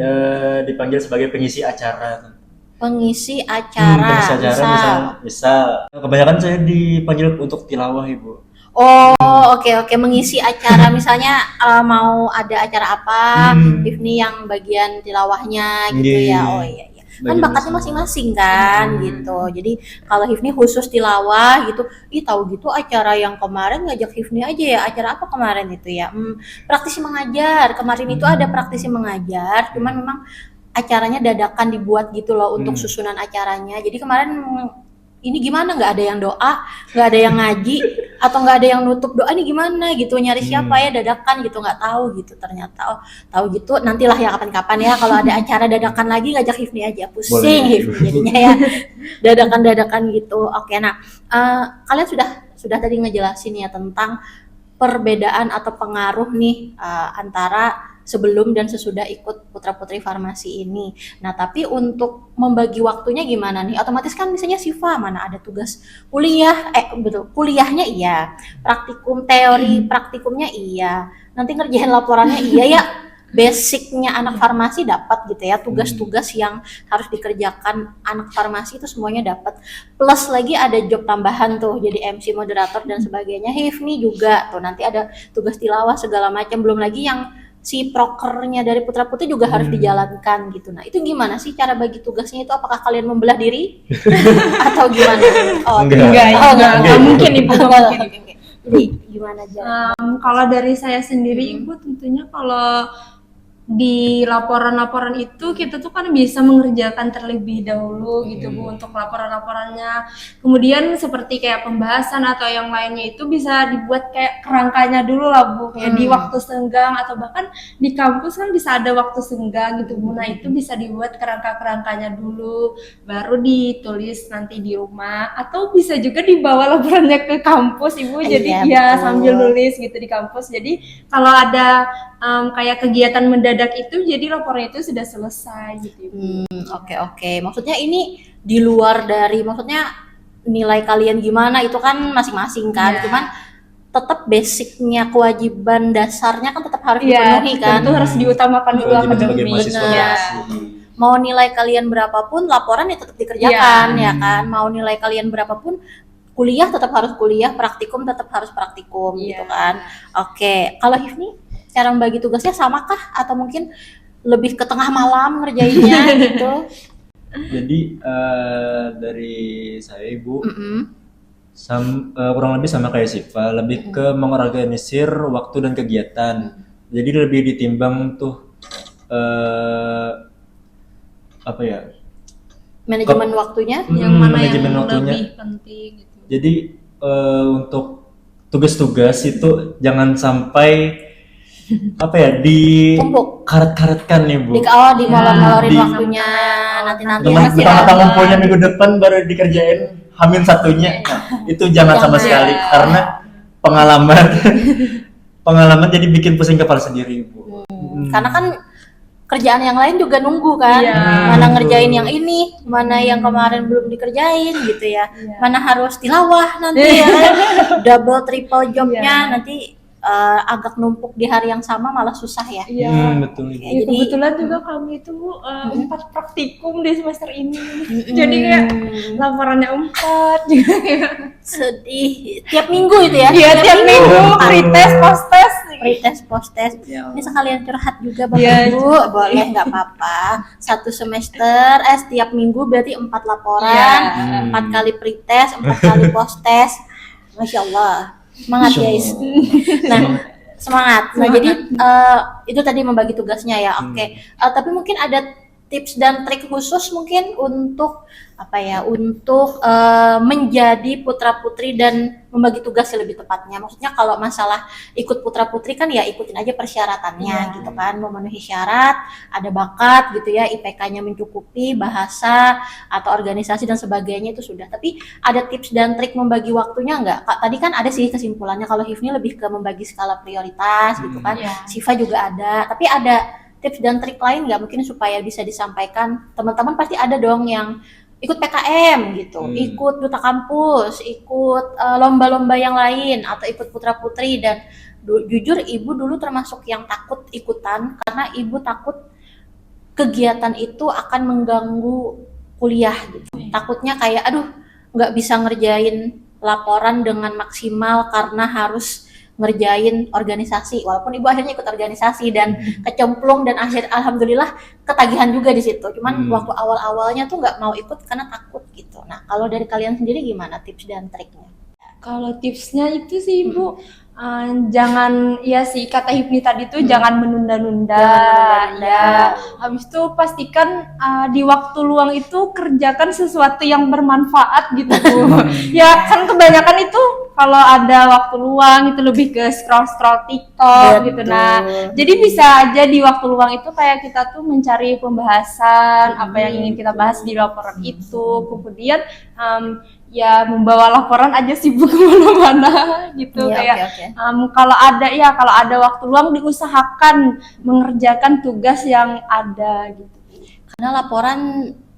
dipanggil sebagai pengisi acara. Pengisi acara, misal kebanyakan saya dipanggil untuk tilawah, Ibu. Oh, oke, mengisi acara misalnya mau ada acara apa, Hifni yang bagian tilawahnya gitu ya. Oh iya. Kan bakatnya masing-masing kan gitu. Jadi kalau Hifni khusus tilawah gitu, tahu gitu acara yang kemarin ngajak Hifni aja ya. Acara apa kemarin itu ya? Praktisi mengajar. Kemarin itu ada praktisi mengajar, cuman memang acaranya dadakan dibuat gitu loh untuk susunan acaranya. Jadi kemarin ini gimana, nggak ada yang doa, nggak ada yang ngaji, atau nggak ada yang nutup doa, ini gimana gitu, nyari siapa ya, dadakan gitu, nggak tahu gitu. Ternyata tahu gitu, nantilah ya kapan-kapan ya kalau ada acara dadakan lagi ngajak Hifni aja, pusing Hifni jadinya ya, dadakan gitu. Oke, nah kalian sudah tadi ngejelasin ya tentang perbedaan atau pengaruh nih antara sebelum dan sesudah ikut putra-putri farmasi ini. Nah, tapi untuk membagi waktunya gimana nih? Otomatis kan misalnya Siva mana ada tugas kuliah, kuliahnya iya, praktikum teori praktikumnya iya, nanti ngerjain laporannya iya ya. Basicnya anak farmasi dapat gitu ya, tugas-tugas yang harus dikerjakan anak farmasi itu semuanya dapat, plus lagi ada job tambahan tuh jadi MC, moderator dan sebagainya. Hifni juga tuh nanti ada tugas tilawah segala macam, belum lagi yang si prokernya dari Putra Putri juga harus dijalankan gitu. Nah itu gimana sih cara bagi tugasnya itu? Apakah kalian membelah diri atau gimana? Enggak mungkin Ibu. Jadi gimana aja? Kalau dari saya sendiri Ibu, tentunya kalau di laporan-laporan itu kita tuh kan bisa mengerjakan terlebih dahulu gitu Bu untuk laporan-laporannya. Kemudian seperti kayak pembahasan atau yang lainnya itu bisa dibuat kayak kerangkanya dulu lah Bu, kayak di waktu senggang atau bahkan di kampus kan bisa ada waktu senggang gitu Bu. Nah itu bisa dibuat kerangka-kerangkanya dulu, baru ditulis nanti di rumah, atau bisa juga dibawa laporannya ke kampus Ibu. Jadi ya sambil nulis gitu di kampus. Jadi kalau ada kayak kegiatan mendadak itu, jadi laporan itu sudah selesai gitu. Oke. Maksudnya ini di luar dari, maksudnya nilai kalian gimana itu kan masing-masing kan, cuman tetap basicnya, kewajiban dasarnya kan tetap harus dipenuhi kan. Itu harus diutamakan dulu akademik. Mau nilai kalian berapapun, laporan ya tetap dikerjakan ya kan. Mau nilai kalian berapapun, kuliah tetap harus kuliah, praktikum tetap harus praktikum gitu kan. Oke, kalau Hifni cara membagi tugasnya samakah atau mungkin lebih ke tengah malam ngerjainnya gitu? Jadi dari saya Ibu kurang lebih sama kayak Siva, lebih ke mengorganisir waktu dan kegiatan. Jadi lebih ditimbang tuh apa ya? Manajemen waktunya, yang mana yang lebih penting gitu. Jadi untuk tugas-tugas itu jangan sampai apa ya, di karet-karetkan nih Bu. Di molor-molorin waktunya nanti Tengah-tengah ngumpulnya minggu depan baru dikerjain Hamin satunya. Itu jangan sama sekali, karena pengalaman jadi bikin pusing kepala sendiri Bu. Karena kan kerjaan yang lain juga nunggu kan, mana ngerjain yang ini, mana yang kemarin belum dikerjain gitu ya, mana harus tilawah nanti ya kan, double triple jobnya nanti agak numpuk di hari yang sama malah susah ya. Betul. Jadi kebetulan juga kami itu 4 praktikum di semester ini. Jadi kayak laporannya 4 juga ya. Sedih. Tiap minggu itu ya? Iya, tiap minggu pretest, post-test. Ini sekalian curhat juga Bapak Ibu. Boleh, nggak apa-apa. Satu semester, setiap minggu berarti 4 laporan, 4 kali pretest, 4 kali post-test. Masya Allah. Semangat guys. Semangat. Nah jadi itu tadi membagi tugasnya ya. Oke. Tapi mungkin ada tips dan trik khusus mungkin untuk apa ya, untuk menjadi putra putri dan membagi tugas lebih tepatnya. Maksudnya kalau masalah ikut putra putri kan ya ikutin aja persyaratannya gitu kan, memenuhi syarat, ada bakat gitu ya, IPK-nya mencukupi, bahasa atau organisasi dan sebagainya itu sudah. Tapi ada tips dan trik membagi waktunya nggak? Tadi kan ada sih kesimpulannya kalau Hifni lebih ke membagi skala prioritas gitu kan. Siva juga ada, tapi ada tips dan trik lain nggak mungkin supaya bisa disampaikan? Teman-teman pasti ada dong yang ikut PKM gitu, ikut duta kampus, ikut lomba-lomba yang lain, atau ikut putra putri dan Jujur ibu dulu termasuk yang takut ikutan karena ibu takut kegiatan itu akan mengganggu kuliah gitu. Takutnya kayak aduh nggak bisa ngerjain laporan dengan maksimal karena harus ngerjain organisasi, walaupun ibu akhirnya ikut organisasi dan kecemplung dan alhamdulillah ketagihan juga di situ. Cuman waktu awal-awalnya tuh nggak mau ikut karena takut gitu. Nah kalau dari kalian sendiri gimana tips dan triknya? Kalau tipsnya itu sih Ibu, jangan, ya sih kata Hipni tadi tuh jangan menunda-nunda. Ya, habis itu pastikan di waktu luang itu kerjakan sesuatu yang bermanfaat gitu Bu. Ya kan kebanyakan itu kalau ada waktu luang itu lebih ke scroll TikTok gitu. Nah, jadi bisa aja di waktu luang itu kayak kita tuh mencari pembahasan apa yang ingin kita bahas di laporan itu. Kemudian ya membawa laporan aja sih Bu kemana-mana gitu. Kayak kalau ada waktu luang diusahakan mengerjakan tugas yang ada gitu. Karena laporan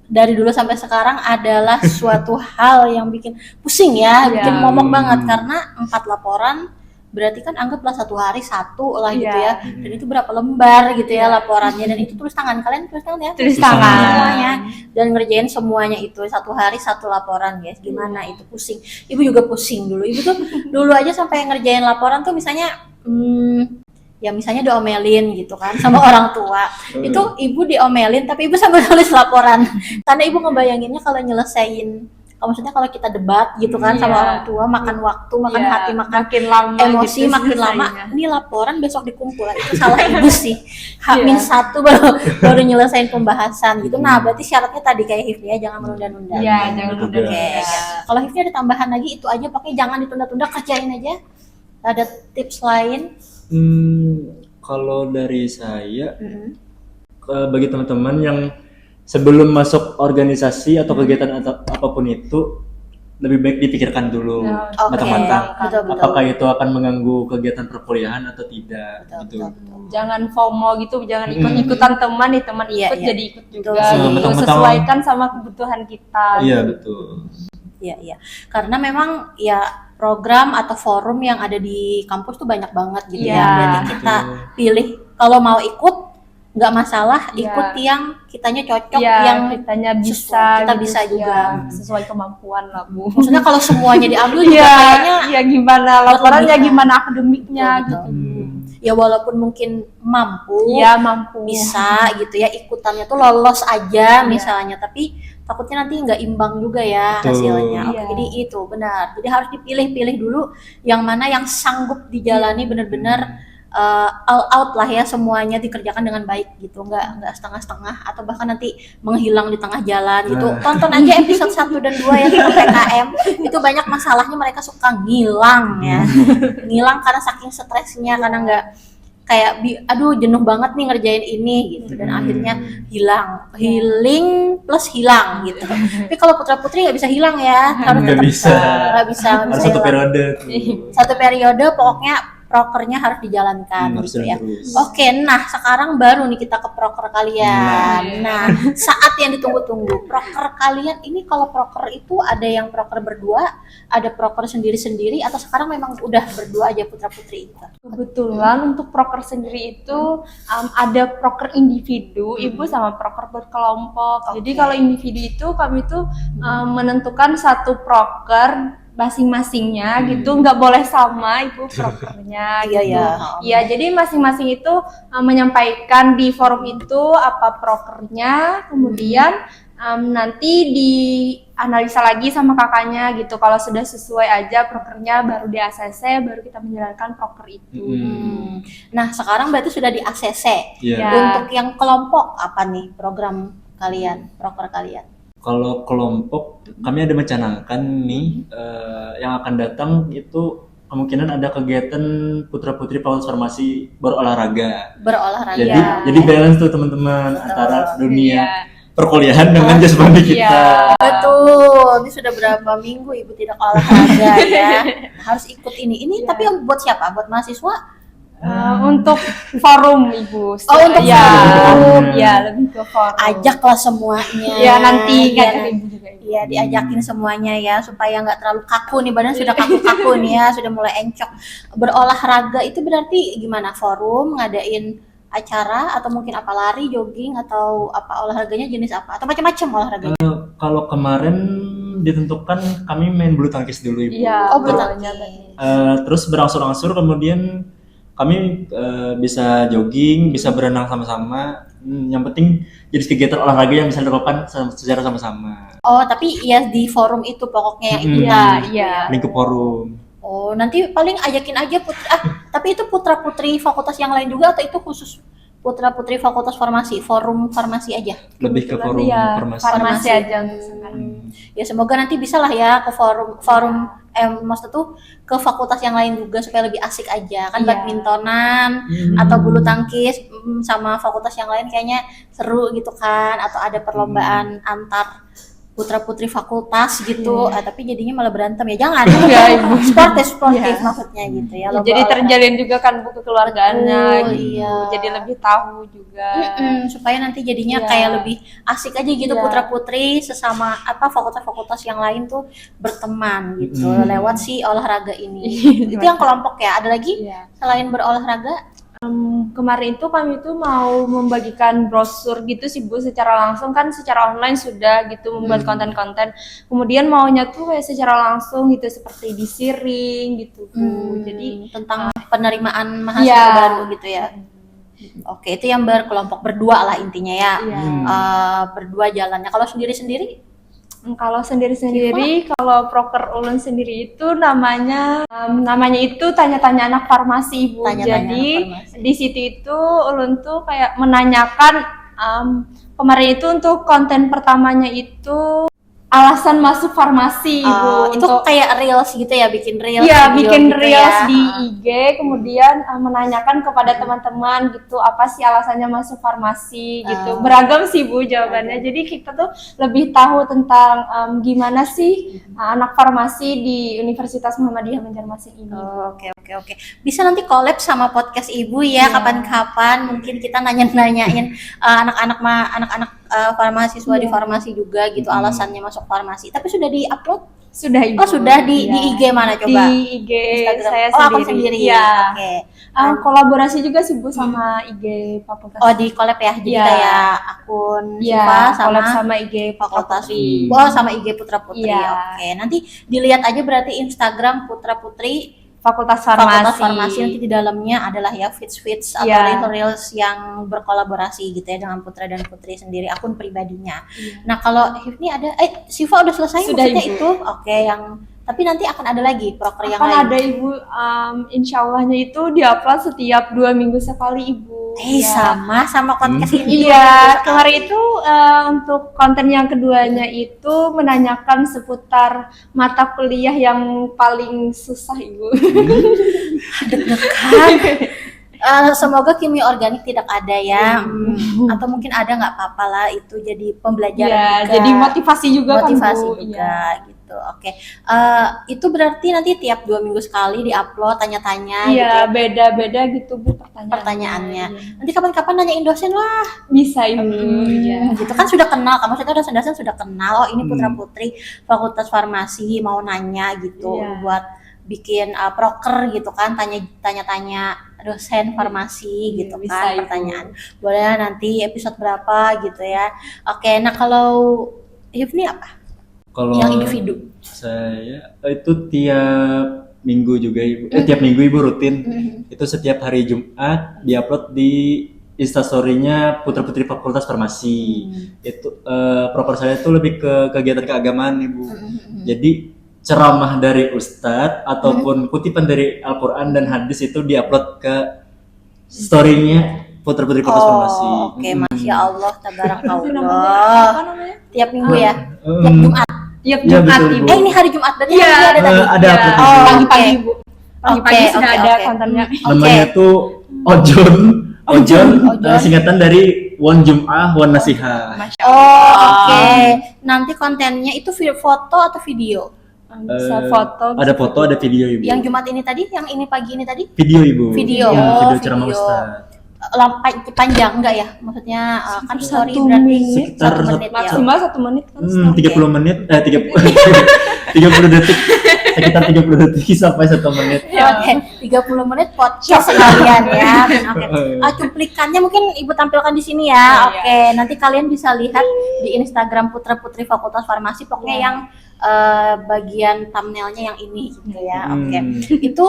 dari dulu sampai sekarang adalah suatu hal yang bikin pusing ya, bikin momok banget karena 4 laporan berarti kan anggaplah 1 hari 1 lah gitu ya, dan itu berapa lembar gitu ya laporannya, dan itu tulis tangan, kalian tulis tangan ya? Tulis tangan semuanya, dan ngerjain semuanya itu 1 hari 1 laporan guys. Gimana itu pusing, ibu juga pusing dulu, ibu tuh dulu aja sampai ngerjain laporan tuh misalnya ya misalnya diomelin gitu kan sama orang tua, itu ibu diomelin tapi ibu sambil nulis laporan karena ibu ngebayanginnya kalau nyelesain, maksudnya kalau kita debat gitu kan sama orang tua, makan waktu, makan hati, makin lama emosi gitu, makin lama. Ini laporan besok dikumpul, itu salah ibu sih. H-1 baru nyelesain pembahasan gitu. Nah, berarti syaratnya tadi kayak Hifni ya, jangan menunda-nunda. Iya, jangan menunda-nunda. Kalau Hifni ada tambahan lagi, itu aja pakai jangan ditunda-tunda, kerjain aja. Ada tips lain? Kalau dari saya, bagi teman-teman yang sebelum masuk organisasi atau kegiatan atau apapun itu, lebih baik dipikirkan dulu matang-matang apakah itu akan mengganggu kegiatan perkuliahan atau tidak. Betul. Jangan FOMO gitu, jangan ikut-ikutan teman ikut jadi ikut juga. Sesuaikan sama kebutuhan kita. Iya betul. Iya. Karena memang ya program atau forum yang ada di kampus tuh banyak banget gitu ya. Berarti kita pilih kalau mau ikut nggak masalah, ikut yang kitanya cocok, yang kitanya bisa, kita bisa juga sesuai kemampuan lah Bu. Maksudnya kalau semuanya diambil juga kayaknya ya gimana laporannya, gimana akademiknya gitu. Ya walaupun mungkin mampu bisa gitu ya, ikutannya tuh lolos aja misalnya, tapi takutnya nanti nggak imbang juga ya hasilnya. Jadi itu benar. Jadi harus dipilih-pilih dulu yang mana yang sanggup dijalani benar-benar all out lah ya, semuanya dikerjakan dengan baik gitu, nggak setengah-setengah atau bahkan nanti menghilang di tengah jalan gitu. Tonton aja episode 1 dan 2 ya tentang PKM, itu banyak masalahnya, mereka suka ngilang karena saking stresnya, karena nggak kayak aduh jenuh banget nih ngerjain ini gitu, dan akhirnya healing plus hilang gitu. Tapi kalau putra-putri nggak bisa hilang ya, harus tetap nggak bisa satu periode pokoknya prokernya harus dijalankan gitu ya. Oke, nah sekarang baru nih kita ke proker kalian. Nah, saat yang ditunggu-tunggu, proker kalian ini, kalau proker itu ada yang proker berdua, ada proker sendiri-sendiri, atau sekarang memang udah berdua aja putra-putri itu? Kebetulan untuk proker sendiri itu ada proker individu, ibu sama proker berkelompok. Jadi kalau individu itu kami tuh menentukan satu proker masing-masingnya gitu, nggak boleh sama itu prokernya gitu. Iya, jadi masing-masing itu menyampaikan di forum itu apa prokernya, kemudian nanti dianalisa lagi sama kakaknya gitu. Kalau sudah sesuai aja prokernya, baru di ACC, baru kita menjalankan proker itu. Nah, sekarang berarti sudah di ACC. Untuk yang kelompok apa nih program kalian, proker kalian? Kalau kelompok, kami ada mencanangkan nih yang akan datang itu kemungkinan ada kegiatan putra-putri Fakultas Farmasi berolahraga. Jadi balance tuh teman-teman antara dunia perkuliahan dengan jasmani kita. Betul. Ini sudah berapa minggu ibu tidak olahraga ya. Harus ikut ini. Tapi buat siapa? Buat mahasiswa? Untuk forum Ibu. Untuk ya, forum. Ya, lebih ke forum. Ajaklah semuanya. Ya, nanti ya, Ibu juga. Iya, diajakin semuanya ya supaya nggak terlalu kaku nih, badan sudah kaku-kaku nih ya, sudah mulai encok. Berolahraga itu berarti gimana? Forum ngadain acara atau mungkin apa, lari, jogging, atau apa, olahraganya jenis apa? Atau macam-macam olahraganya? Kalau kemarin ditentukan kami main bulu tangkis dulu Ibu. Iya, bulu tangkis. Terus berangsur-angsur kemudian kami bisa jogging, bisa berenang sama-sama. Yang penting jadi kegiatan olahraga yang bisa dilakukan secara sama-sama. Oh, tapi ya di forum itu pokoknya yang itu Iya. Lingkup forum. Oh, nanti paling ajakin aja tapi itu putra-putri fakultas yang lain juga atau itu khusus putra-putri fakultas farmasi, forum farmasi aja? Lebih ke forum ya, farmasi aja. Ya semoga nanti bisa lah ya ke forum maksud tuh ke fakultas yang lain juga supaya lebih asik aja kan. Badmintonan atau bulu tangkis sama fakultas yang lain kayaknya seru gitu kan, atau ada perlombaan antar putra-putri fakultas gitu. Tapi jadinya malah berantem ya, jangan. Sportif maksudnya gitu ya. Jadi terjalin juga kan Bu kekeluargaannya gitu. Iya. Jadi lebih tahu juga. Supaya nanti jadinya kayak lebih asik aja gitu, putra-putri sesama fakultas-fakultas yang lain tuh berteman gitu lewat si olahraga ini. Itu yang kelompok ya. Ada lagi selain berolahraga? Kemarin itu kami tuh mau membagikan brosur gitu sih Bu, secara langsung kan secara online sudah gitu membuat konten-konten. Kemudian maunya tuh kayak secara langsung gitu seperti di Siring gitu Bu. Jadi tentang penerimaan mahasiswa baru gitu ya. Oke, itu yang berkelompok berdua lah intinya ya. Berdua jalannya. Kalau sendiri-sendiri? Kalau sendiri-sendiri, kalau proker ulun sendiri itu namanya itu tanya-tanya anak farmasi Ibu. Jadi di situ itu ulun tuh kayak menanyakan kemarin itu untuk konten pertamanya itu alasan masuk farmasi Ibu. Itu kayak reels gitu ya, bikin reels. Iya, bikin gitu reels ya. di IG, kemudian menanyakan kepada teman-teman gitu apa sih alasannya masuk farmasi gitu. Beragam sih Bu jawabannya. Jadi kita tuh lebih tahu tentang gimana sih anak farmasi di Universitas Muhammadiyah Banjarmasin ini. Oke. Bisa nanti collab sama podcast Ibu ya, kapan-kapan mungkin kita nanya-nanyain anak-anak mahasiswa di farmasi juga gitu alasannya masuk farmasi. Tapi sudah di-upload? Sudah Ibu. Oh, sudah di IG mana coba? Di IG Instagram. saya Akun sendiri. Ya. Oke. Kolaborasi juga sih Bu sama IG fakultas. Oh, di collab ya. Jadi kayak akun Siva sama IG fakultas. Putri. Oh, sama IG Putra Putri. Iya. Oke. Nanti dilihat aja berarti Instagram Putra Putri Fakultas Farmasi. Nanti di dalamnya adalah ya feeds atau reels yang berkolaborasi gitu ya dengan Putra dan Putri sendiri, akun pribadinya. Nah, kalau Hifni ada Siva udah selesai Sudah, maksudnya Ibu. itu. Oke, tapi nanti akan ada lagi proker yang lain. Akan ada Ibu, insya Allahnya itu diupload setiap 2 minggu sekali Ibu. Sama podcast ini. Iya, kemarin itu untuk konten yang keduanya itu menanyakan seputar mata kuliah yang paling susah Ibu. Deg-degan. Semoga kimia organik tidak ada ya, atau mungkin ada, nggak apa-apa lah, itu jadi pembelajaran juga. Jadi motivasi juga kan Bu. Iya. Gitu. Oke. Itu berarti nanti tiap 2 minggu sekali diupload tanya-tanya. Iya, gitu ya. beda-beda gitu Bu pertanyaannya. Nanti kapan-kapan nanyain dosen lah. Bisa Ibu. Gitu kan sudah kenal, kamu dosen-dosen sudah kenal. Oh, ini putra-putri Fakultas Farmasi mau nanya gitu buat bikin proker gitu kan, tanya-tanya dosen farmasi gitu kan, pertanyaan. Boleh nanti episode berapa gitu ya. Oke, nah kalau Hifni apa? Kalau yang individu. Saya itu tiap minggu juga Ibu. Tiap minggu Ibu rutin. Itu setiap hari Jumat diupload di Instastory-nya Putra-Putri Fakultas Farmasi. Itu proper saya itu lebih ke kegiatan keagamaan Ibu. Jadi ceramah dari Ustadz ataupun kutipan dari Al-Quran dan hadis itu diupload ke story-nya Putra-Putri Fakultas Farmasi. Oke, Masya Allah, tabarakallah. Apa namanya? Tiap minggu ya? Tiap Jumat? Tiap Jumat Ibu. Ini hari Jumat, berarti ada tadi? Ada pagi-pagi Ibu. Pagi-pagi sudah ada kontennya. Namanya tuh Ojon, singkatan dari Won Jum'ah Won Nasihah. Oke. Nanti kontennya itu foto atau video? Bisa foto. Ada foto, ada video Ibu. Yang Jumat ini tadi, yang ini pagi ini tadi? Video Ibu. Video. Video ceramah Ustaz. Panjang enggak ya? Maksudnya kan story 1 berarti menit. sekitar 1 menit ya. Maksimal 1 menit kan. 30 menit 30 detik, sekitar 30 detik sampai 1 menit. Oke, 30 menit podcast sekalian ya. Oke. Cuplikannya mungkin Ibu tampilkan di sini ya. Oke, nanti kalian bisa lihat di Instagram Putra Putri Fakultas Farmasi, pokoknya yang bagian thumbnailnya yang ini gitu ya. Oke. Itu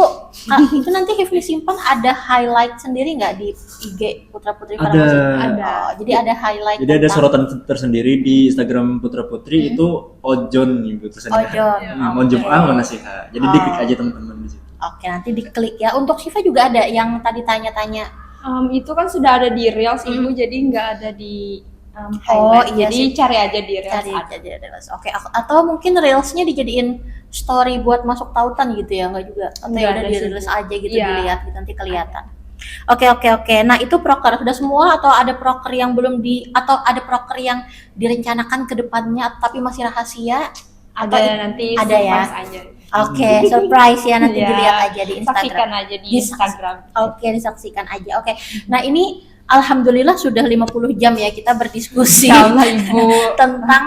nanti Hifni simpan ada highlight sendiri nggak di IG Putra Putri Farmasi? Ada. Jadi ada highlight. Jadi ada sorotan tersendiri di Instagram Putra Putri itu ojon Ibu tersendiri. Ojon. Nasihat. Jadi diklik aja teman-teman di situ. Oke, nanti diklik ya. Untuk Syifa juga ada yang tadi tanya-tanya. Itu kan sudah ada di Reels Ibu, jadi nggak ada di Oh highlight. iya Jadi sih. cari aja di Reels. Cari aja di Reels. Oke, atau mungkin Reelsnya dijadiin story buat masuk tautan gitu ya, enggak juga? Atau ya Nggak udah ada di sih, Reels Bu. aja gitu Iya. dilihat gitu, nanti kelihatan. Oke. Nah, itu proker sudah semua atau ada proker yang belum atau ada proker yang direncanakan ke depannya tapi masih rahasia? Ada nanti ada ya. surprise aja. Oke, surprise ya, nanti Iya. dilihat aja di Saksikan Instagram. aja di Instagram. Oke, disaksikan aja. Oke. Nah, ini alhamdulillah sudah 50 jam ya kita berdiskusi Insyaallah, Ibu. tentang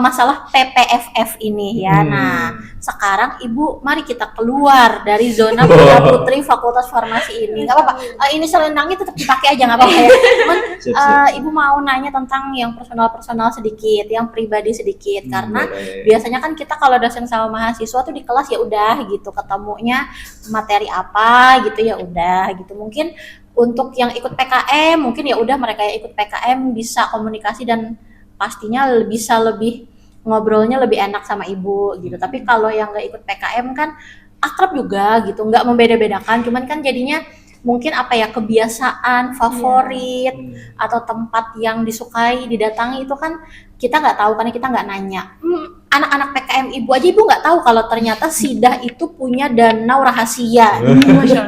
masalah PPFF ini ya. Nah, sekarang Ibu mari kita keluar dari zona Putra Putri Fakultas Farmasi ini. Enggak apa-apa. Ini selendangnya tetap dipakai aja enggak apa-apa ya. Cuman Ibu mau nanya tentang yang personal sedikit, yang pribadi sedikit karena biasanya kan kita kalau dosen sama mahasiswa tuh di kelas ya udah gitu, ketemunya materi apa gitu ya udah gitu. Mungkin untuk yang ikut PKM mungkin ya udah mereka yang ikut PKM bisa komunikasi dan pastinya bisa lebih ngobrolnya lebih enak sama Ibu gitu. Tapi kalau yang nggak ikut PKM kan akrab juga gitu, nggak membeda-bedakan. Cuman kan jadinya mungkin apa ya, kebiasaan, favorit atau tempat yang disukai didatangi itu kan kita nggak tahu karena kita nggak nanya. Anak-anak PKM Ibu aja Ibu nggak tahu kalau ternyata Sidah itu punya danau rahasia.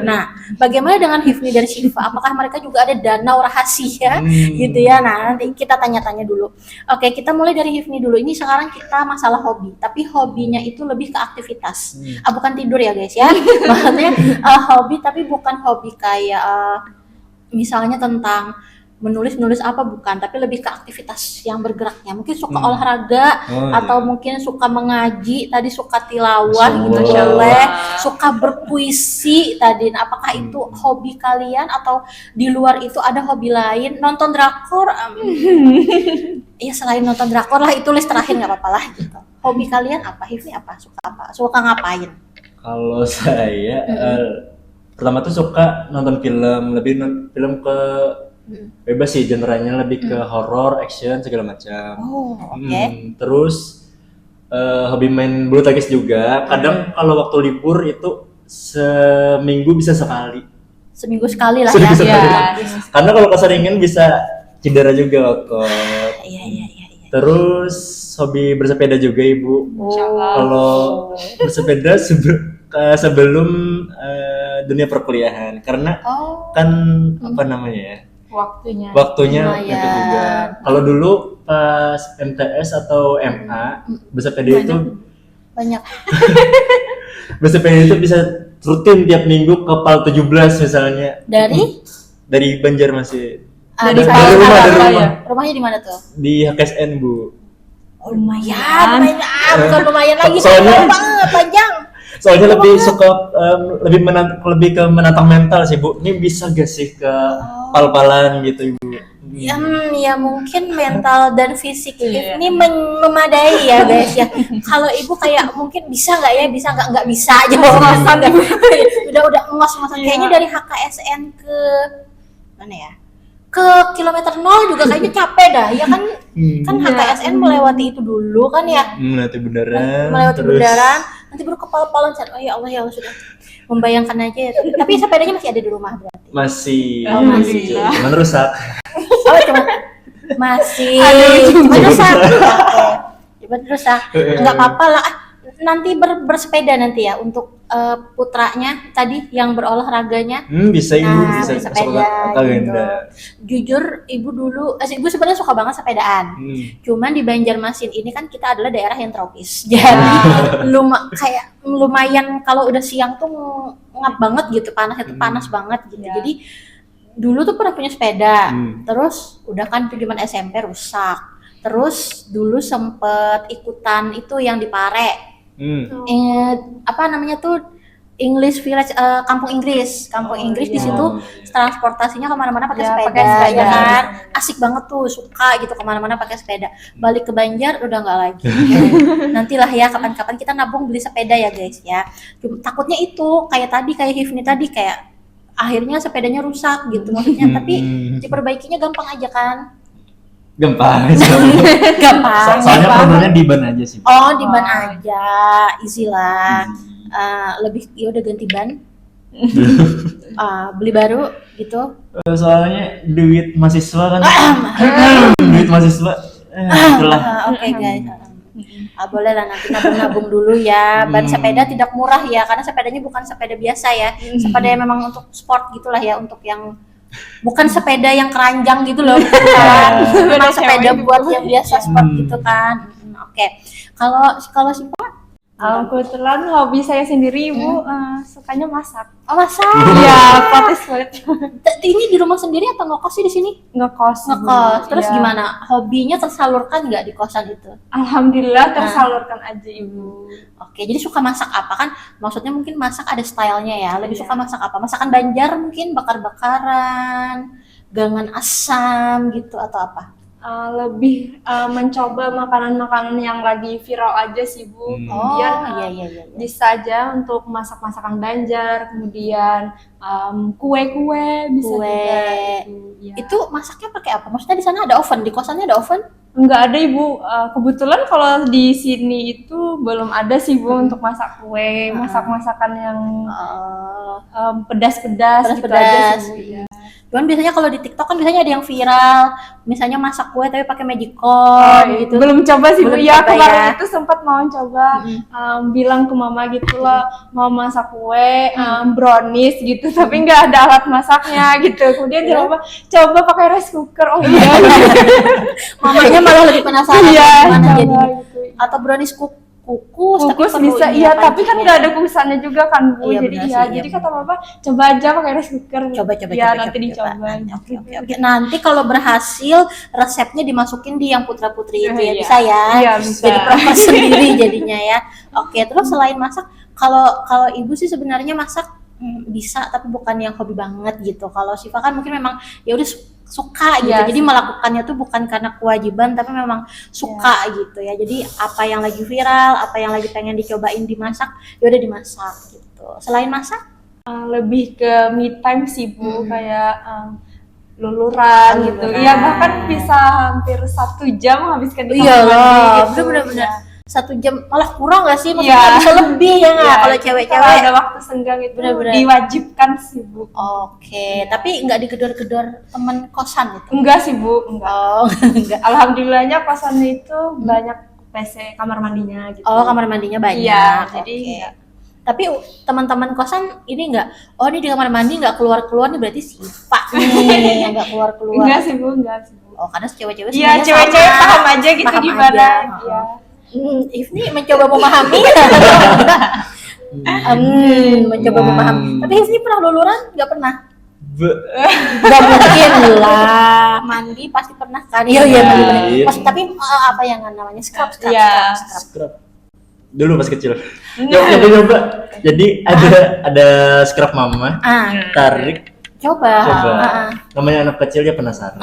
Nah, bagaimana dengan Hifni dan Syifa? Apakah mereka juga ada danau rahasia gitu ya? Nah, nanti kita tanya-tanya dulu. Oke, kita mulai dari Hifni dulu. Ini sekarang kita masalah hobi, tapi hobinya itu lebih ke aktivitas. Bukan tidur ya guys ya. Maksudnya hobi tapi bukan hobi kayak misalnya tentang menulis apa bukan, tapi lebih ke aktivitas yang bergeraknya. Mungkin suka olahraga atau mungkin suka mengaji, tadi suka tilawah gitu, suka berpuisi tadi. Nah, apakah itu hobi kalian atau di luar itu ada hobi lain? Nonton drakor? Ya selain nonton drakor lah, itu list terakhir nggak apa-apa lah gitu. Hobi kalian apa? Hifni apa? Suka apa? Suka ngapain? Kalau saya pertama tuh suka nonton film, lebih film ke bebas sih, genrenya lebih ke horor, action segala macam. Terus hobi main bulu tangkis juga. Kadang kalau waktu libur itu seminggu bisa sekali. Seminggu sekali lah Seminggu ya. sekali. Karena kalau keseringan bisa cedera juga kok. Iya. Terus hobi bersepeda juga Ibu. Kalau bersepeda sebelum dunia perkuliahan, karena kan apa namanya ya? Waktunya itu juga. Kalau dulu pas MTS atau MA bersepeda itu banyak. Bersepeda itu bisa rutin tiap minggu ke PAL 17 misalnya. Dari Banjarmasin. Dari rumah. Rumahnya di mana tuh? Di HKSN Bu. Lumayan. Bukan lumayan lagi. Soalnya panjang. Soalnya lebih suka lebih ke menantang mental sih Bu. Ini bisa gak sih ke pal-palan gitu Ibu? Ya mungkin mental dan fisik ini memadai ya guys ya. Kalau Ibu kayak mungkin bisa nggak ya? Bisa nggak bisa aja ngosan. Udah ngos-ngosan. Kayaknya dari HKSN ke mana ya? Ke kilometer 0 juga kayaknya capek dah ya kan. Kan HKSN melewati itu dulu kan ya. Melewati bundaran. Nanti baru kepala-palan. Oh ya Allah sudah membayangkan aja ya. Tapi sepedanya masih ada di rumah berarti. Masih. Cuman rusak. Cuman rusak. Cuman rusak. Enggak apa-apa lah. nanti bersepeda nanti ya untuk putranya tadi yang berolahraganya. Bisa ibu, Nah, bisa bersepeda gitu. Jujur ibu dulu, ibu sebenarnya suka banget sepedaan. Cuman di Banjarmasin ini kan kita adalah daerah yang tropis. Jadi kayak lumayan kalau udah siang tuh ngap banget gitu, panasnya tuh panas banget gitu. Jadi dulu tuh pernah punya sepeda, terus udah kan tuh zaman SMP rusak. Terus dulu sempet ikutan itu yang di Pare. Apa namanya tuh English Village, kampung Inggris di situ transportasinya kemana-mana pakai sepeda, ya kan, asik banget tuh, suka gitu kemana-mana pakai sepeda. Balik ke Banjar udah nggak lagi. Nantilah ya kapan-kapan kita nabung beli sepeda ya guys ya. Takutnya itu kayak Hifni tadi kayak akhirnya sepedanya rusak gitu maksudnya, tapi diperbaikinya gampang aja kan. Gampang. Soalnya problemnya di ban aja sih. Oh, di ban aja, easy lah. Lebih ya udah ganti ban. Beli baru gitu. Soalnya duit mahasiswa kan. Duit mahasiswa. Itulah. Oke guys. Boleh lah nanti nabung-nabung dulu ya. Ban sepeda tidak murah ya, karena sepedanya bukan sepeda biasa ya. Sepeda yang memang untuk sport gitulah ya, untuk yang bukan sepeda yang keranjang gitu loh, memang sepeda buat yang biasa sport gitu kan. Oke. Kalau si Pak, kebetulan hobi saya sendiri ibu sukanya masak. oh masak. Iya, praktis banget. Ini di rumah sendiri atau ngekos sih di sini? Ngekos. Terus Iya. gimana? Hobinya tersalurkan nggak di kosan itu? Alhamdulillah tersalurkan aja ibu. Oke, jadi suka masak apa kan? Maksudnya mungkin masak ada stylenya ya. Lebih suka masak apa? Masakan Banjar mungkin, bakar-bakaran, gangan asam gitu atau apa? Lebih mencoba makanan-makanan yang lagi viral aja sih Bu. Kemudian iya. bisa aja untuk masak-masakan Banjar, kemudian kue-kue bisa Kue. juga gitu. Ya. Itu masaknya pakai apa? Maksudnya di sana ada oven, di kosannya ada oven? Enggak ada Ibu. Kebetulan kalau di sini itu belum ada sih Bu untuk masak kue, masak-masakan yang pedas-pedas gitu aja sih Bu. Ya. Cuman biasanya kalau di TikTok kan biasanya ada yang viral, misalnya masak kue tapi pakai magic corn gitu. Belum coba sih Bu. Belum Ya coba kemarin ya. itu sempat mau coba bilang ke mama gitu loh, mau masak kue, brownies gitu, tapi nggak ada alat masaknya gitu. Kemudian dia coba pakai rice cooker. Oh iya. Mamanya malah lebih penasaran Iya, gimana coba jadinya. gitu. Atau brownies kukus Kukus perlu bisa, ini iya, apa tapi kan gitu nggak ya. ada kukusannya juga kan Bu. Iya, Jadi benar iya, sih, jadi iya, kata papa coba aja pakai rice cooker. Coba. Ya nanti dicoba. Oke. Nanti kalau berhasil resepnya dimasukin di yang putra-putri itu ya, Iya. bisa ya. Iya, bisa. Jadi proper sendiri jadinya ya. Oke, terus selain masak, kalau ibu sih sebenarnya masak bisa, tapi bukan yang hobi banget gitu. Kalau Syifa kan mungkin memang ya udah suka gitu. Iya, Jadi melakukannya tuh bukan karena kewajiban, tapi memang suka gitu ya. Jadi apa yang lagi viral, apa yang lagi pengen dicobain dimasak, ya udah dimasak gitu. Selain masak, Lebih ke me time sih Bu, kayak luluran gitu. Iya, bahkan bisa hampir 1 jam menghabiskan di iya kamar lah, mandi gitu. bener-bener. Iya. 1 jam malah kurang gak sih? Maksudnya Iya. bisa lebih ya nggak? Iya, Kalau kalau cewek-cewek. ada waktu senggang itu Bener-bener. diwajibkan sih Bu. Oke, tapi nggak digedor-gedor temen kosan gitu? Enggak sih Bu, enggak. Oh, enggak. Alhamdulillahnya kosan itu banyak WC kamar mandinya gitu. Oh, kamar mandinya banyak. Iya, Oke. jadi enggak. Tapi teman-teman kosan ini nggak? Oh, ini di kamar mandi nggak keluar-keluar nih, berarti Syifa nih yang nggak keluar-keluar. Enggak sih Bu, enggak sih Bu. Oh, karena cewek-cewek Iya, sebenarnya cewek-cewek sama. paham aja gitu Paham gimana. aja. Iya. Ifni mencoba memahami. Mencoba memahami. Tapi Ifni pernah luluran? Nggak pernah? Nggak mungkin lah. Mandi pasti pernah kan? Iya, mandi pernah. Tapi apa yang namanya scrub. Iya. Scrub. Dulu pas kecil. Coba. Jadi ada scrub mama. Tarik. Coba. Namanya anak kecil dia penasaran.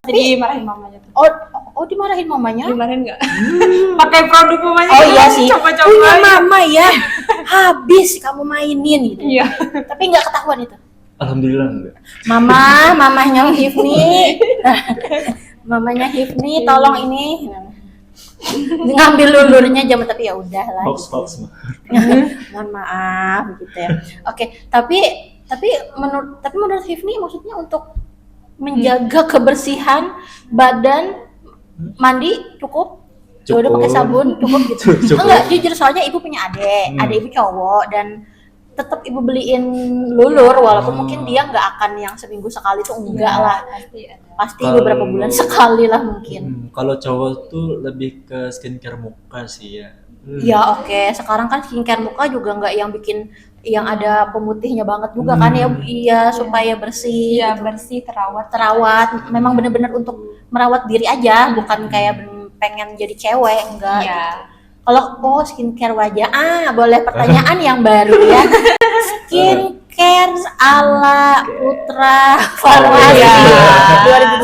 Jadi marahin mamanya tuh. Oh, dimarahin mamanya? Dimarahin enggak? Pakai produk mamanya. Oh iya sih. Coba-coba. Punya mama ya. Habis kamu mainin gitu. Iya. Tapi nggak ketahuan itu. Alhamdulillah enggak. Mamanya Hifni. Mamanya Hifni tolong ini ngambil lulurnya jam, tapi ya udah lah. Hoax. Mohon maaf gitu ya. Oke, tapi menurut Hifni maksudnya untuk menjaga kebersihan badan, mandi cukup? Ya udah pakai sabun cukup gitu. Cukup. Enggak, jujur soalnya ibu punya adik ibu cowok dan tetap ibu beliin lulur walaupun mungkin dia nggak akan yang seminggu sekali tuh enggak lah. Pasti beberapa bulan sekali lah mungkin. Kalau cowok tuh lebih ke skincare muka sih ya. Ya oke. Sekarang kan skincare muka juga nggak yang bikin yang ada pemutihnya banget juga kan ya. Iya supaya bersih. Iya, gitu. bersih, terawat. Memang benar-benar untuk merawat diri aja, bukan kayak pengen jadi cewek enggak. Iya. Gitu. Kalau skincare wajah, boleh pertanyaan yang baru ya. Skincare ala Putra Farmasi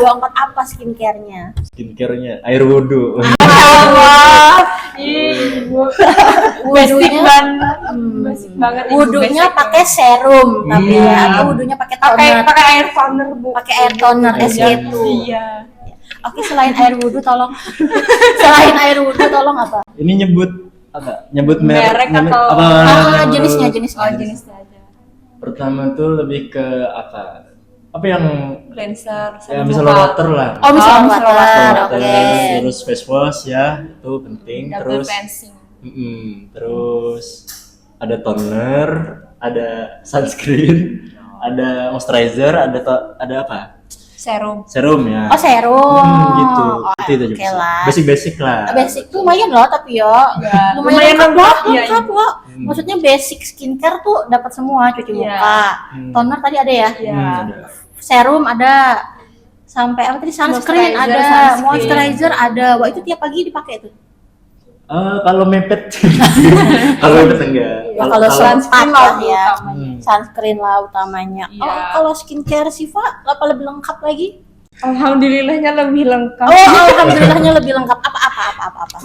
2024 apa skincare-nya? Skincare-nya air wudhu. Basic banget. Basic banget. Ibu, Wudhunya basic pakai serum tapi ya, atau wudhunya pakai toner. pakai air toner, Bu. Pakai air toner SK2. Iya. Oke, selain air wudhu tolong. Selain air wudhu tolong apa? Ini nyebut apa? Nyebut Merek atau jenisnya. jenisnya aja. Pertama tuh lebih ke apa? Apa yang Cleanser, ya misalnya water lah. Oh, misalnya micellar water. water. Oke. Terus face wash ya, itu penting. Double Terus cleansing. terus ada toner, ada sunscreen, ada moisturizer, ada apa? Serum ya. Oh, serum. Gitu. Oh, itu oke lah. Basic lah. Basic tuh lumayan loh tapi ya. Lumayan lengkap, iya. Lengkap loh. Maksudnya basic skincare tuh dapat semua, cuci Iya. muka. Toner tadi ada ya? Iya. Serum ada. Sampai apa tadi sunscreen ada, moisturizer ada. Wah, itu tiap pagi dipakai tuh. Kalau mepet, kalau mepet enggak. Ya, kalau sunscreen lah lah ya. utamanya. Sunscreen lah utamanya. Iya. Oh, kalau skincare Siva apa lebih lengkap lagi? Alhamdulillahnya lebih lengkap. Oh, alhamdulillahnya lebih lengkap. Apa?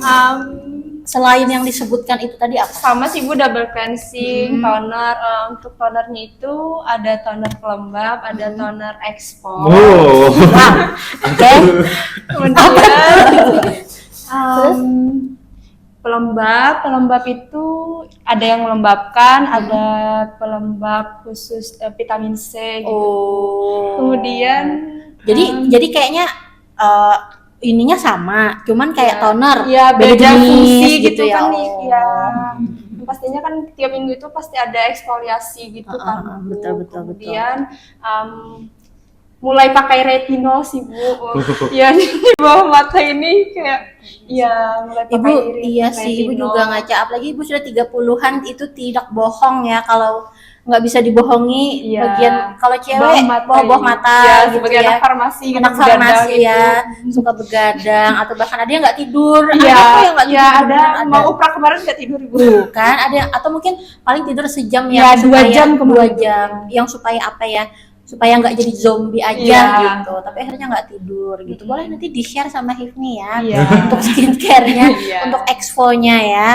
Selain yang disebutkan itu tadi apa? Sama sih Bu, double cleansing, toner. Untuk tonernya itu ada toner pelembab, ada toner expose. Oh. Oke. Kemudian pelembab itu ada yang melembabkan, ada pelembab khusus vitamin C gitu. Oh. Kemudian Jadi kayaknya ininya sama, cuman kayak toner. ya beda beda jenis fungsi gitu ya. kan nih. Oh. Ya. Pastinya kan tiap minggu itu pasti ada eksfoliasi gitu kan. Bu. Betul. Kemudian mulai pakai retinol sih Bu. Ya di bawah mata ini kayak ya mulai pakai Ibu, iya sih, Ibu juga ngaca. Apalagi Ibu sudah 30-an, itu tidak bohong ya kalau nggak bisa dibohongi. Iya. Bagian kalau cewek bawah mata ya, gitu sebagai ya. anak farmasi gitu, Anak begadang farmasi gitu. ya, suka begadang atau bahkan ada yang nggak tidur. Iya, Ada kok yang nggak ya tidur. ada. Mau uprak kemarin nggak tidur Ibu. Kan ada atau mungkin paling tidur sejam Ya, yang 2 jam dua kemarin. jam yang supaya apa ya, supaya nggak jadi zombie aja Iya. gitu, tapi akhirnya nggak tidur gitu. Boleh nanti di share sama Hifni ya. Iya. Untuk skincare-nya, Iya. untuk expo-nya ya.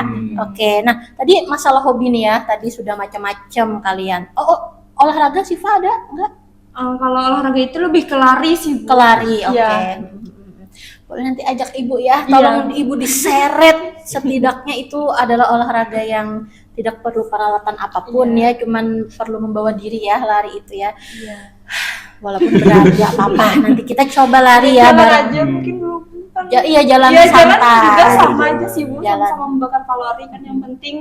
Oke, nah tadi masalah hobi nih ya, tadi sudah macam-macam kalian. Olahraga Siva ada nggak? Kalau olahraga itu lebih ke lari sih Bu. Ke lari, oke. Iya. Boleh nanti ajak ibu ya, tolong ibu diseret. Setidaknya itu adalah olahraga yang tidak perlu peralatan apapun ya, cuman perlu membawa diri ya, lari itu ya. Iya. Walaupun berat ya apa-apa, nanti kita coba lari ya Jalan bareng. aja mungkin belum kan. Iya jalan Iya, jalan santai. juga sama aja sih Bu, Jalan. sama membakar kalori kan, yang penting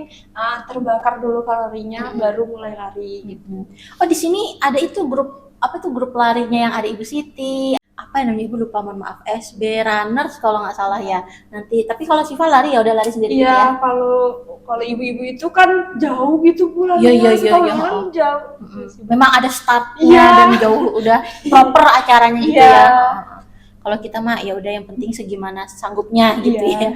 terbakar dulu kalorinya baru mulai lari gitu. Oh di sini ada itu grup apa tuh, grup larinya yang ada Ibu Siti, apa yang namanya Ibu lupa, mohon maaf, SB Runners kalau nggak salah ya. Nanti tapi kalau Siva lari ya udah lari sendiri gitu ya. Iya, kalau ibu-ibu itu kan jauh gitu Bu larinya. Iya. Kalau jalan jauh. Memang ada startnya Iya. dan jauh udah proper acaranya gitu Iya. ya. Kalau kita mah ya udah yang penting segimana sanggupnya gitu Iya. ya.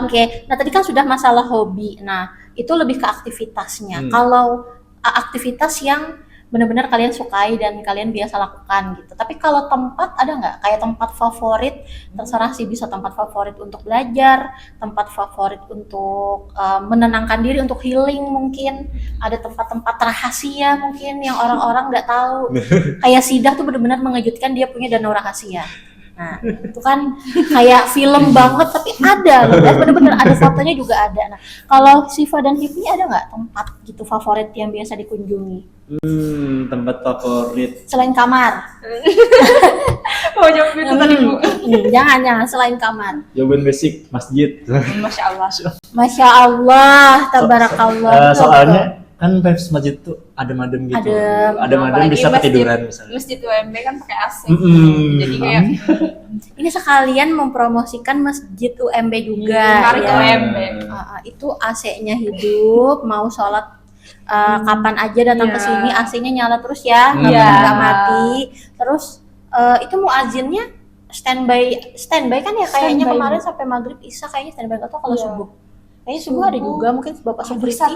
Oke. Nah, tadi kan sudah masalah hobi. Nah, itu lebih ke aktivitasnya. Kalau aktivitas yang benar-benar kalian sukai dan kalian biasa lakukan gitu. Tapi kalau tempat ada nggak kayak tempat favorit? Terserah sih, bisa tempat favorit untuk belajar, tempat favorit untuk menenangkan diri, untuk healing mungkin. Ada tempat-tempat rahasia mungkin yang orang-orang nggak tahu. Kayak Sidah tuh benar-benar mengejutkan, dia punya danau rahasia. Nah, itu kan kayak film banget tapi ada loh, dan bener-bener ada fotonya juga ada. Nah, kalau Siva dan Hifni ada nggak tempat gitu favorit yang biasa dikunjungi? Tempat favorit. Selain kamar. Mau jawab itu tadi Bu. Jangan selain kamar. Jawaban basic, masjid. Masya Allah. Masya Allah, tabarakallah. Soalnya kan vibes masjid tuh adem-adem gitu. Adem-adem bisa ketiduran misalnya. Masjid UMB kan pakai AC. Jadi kayak ini sekalian mempromosikan masjid UMB juga. Mari ke ya. UMB. Itu AC-nya hidup, mau sholat kapan aja datang ke sini, AC-nya nyala terus ya, nggak mati. Terus itu muazinnya standby kan ya, kayaknya kemarin sampai maghrib isya kayaknya standby, atau kalau subuh. Kayaknya subuh ada juga, mungkin Bapak security.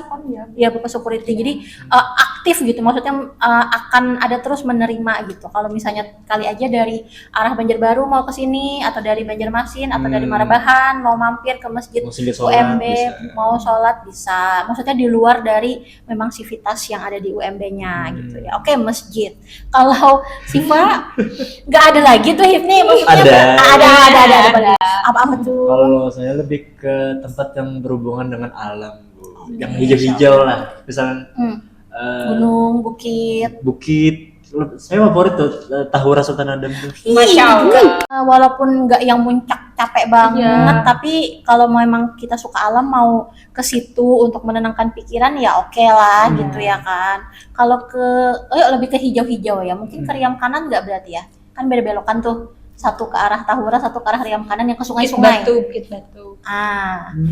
Ya, Bapak security. Jadi aktif gitu, maksudnya akan ada terus menerima gitu. Kalau misalnya kali aja dari arah Banjarbaru mau ke sini, atau dari Banjarmasin, atau dari Marabahan mau mampir ke masjid UMB, mau sholat bisa. Maksudnya di luar dari memang sivitas yang ada di UMB-nya gitu ya. Oke, masjid. Kalau Siva nggak ada lagi tuh Hifni, maksudnya ada. Apa tuh? Kalau saya lebih ke tempat yang berhubungan dengan alam, Bu. Yang hijau-hijau lah, misalnya gunung, bukit. Saya favorit tuh Tahura Sultan Adam tuh. Masya Allah. Walaupun nggak yang muncak capek banget, tapi kalau memang kita suka alam, mau ke situ untuk menenangkan pikiran ya oke lah gitu ya kan. Kalau lebih ke hijau-hijau ya, mungkin ke Riam Kanan nggak berarti ya? Kan beda belokan tuh. Satu ke arah Tahura, satu ke arah Riam Kanan yang ke sungai-sungai. Bukit Batu.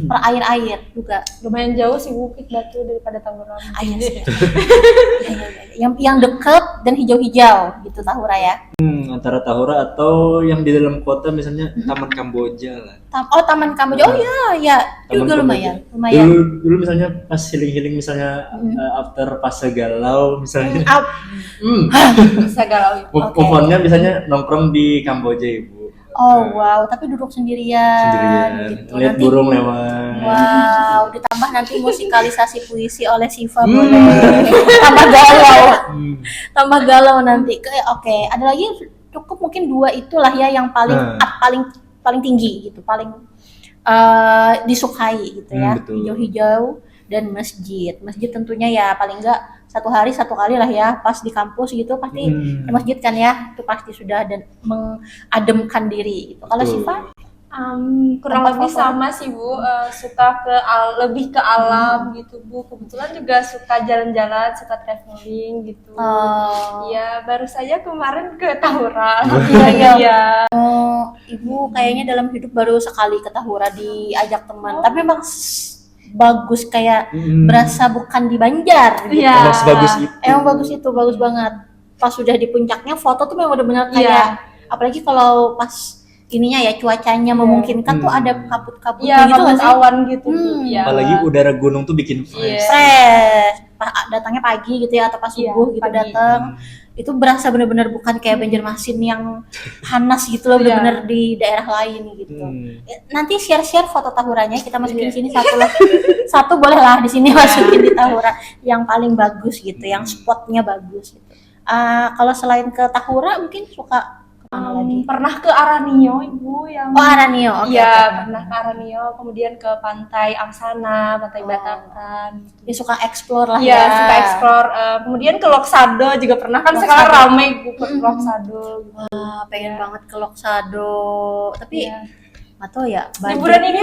Per air juga. Lumayan jauh sih Bukit Batu daripada Tahura. Iya sih. Yang deket dan hijau-hijau gitu Tahura ya. Antara Tahura atau yang di dalam kota misalnya Taman Kamboja lah. Taman Kamboja. Oh ya, juga lumayan. Dulu misalnya pas healing misalnya after fase galau misalnya. Bisa galau. Pokoknya misalnya nongkrong di Kamboja, Ibu. Oh wow, tapi duduk sendirian gitu. Lihat burung lewat. Wow, ditambah nanti musikalisasi puisi oleh Siva boleh. Tambah galau nanti. Oke, ada lagi cukup mungkin 2 itulah ya yang paling paling tinggi gitu, paling disukai gitu ya. Hijau-hijau dan masjid. Masjid tentunya ya paling enggak 1 hari 1 kali lah ya, pas di kampus gitu pasti di masjid kan ya, itu pasti sudah dan mengademkan diri gitu. Kalau Siva kurang lebih sama sih Bu, suka lebih ke alam gitu Bu. Kebetulan juga suka jalan-jalan, suka traveling gitu. Iya, baru saja kemarin ke Tahura. Iya. Ibu kayaknya dalam hidup baru sekali ke Tahura diajak teman, tapi memang bagus, kayak berasa bukan di Banjar gitu. Iya. Emang bagus itu, bagus banget. Pas sudah di puncaknya foto tuh memang benar-benar kayak apalagi kalau pas ininya ya cuacanya memungkinkan tuh ada kabut-kabut gitu, kabut awan gitu. Apalagi udara gunung tuh bikin fresh. Datangnya pagi gitu ya, atau pas subuh gitu datang. Itu berasa benar-benar bukan kayak Banjarmasin yang panas gitu loh, benar-benar di daerah lain gitu. Nanti share foto Tahuranya kita masukin di sini satu boleh lah di sini masukin di Tahura yang paling bagus gitu, yang spotnya bagus gitu. Kalau selain ke Tahura mungkin suka kemana lagi? Pernah ke Aranio Ibu yang Aranio. Iya, pernah ke Aranio, kemudian ke Pantai Angsana, Pantai Batakan. Dia suka explore lah ya. Iya, suka explore. Kemudian ke Loksado juga pernah, kan sekarang ramai ke Loksado gitu. Wah, pengen banget ke Loksado. Tapi nggak tahu ya, liburan ini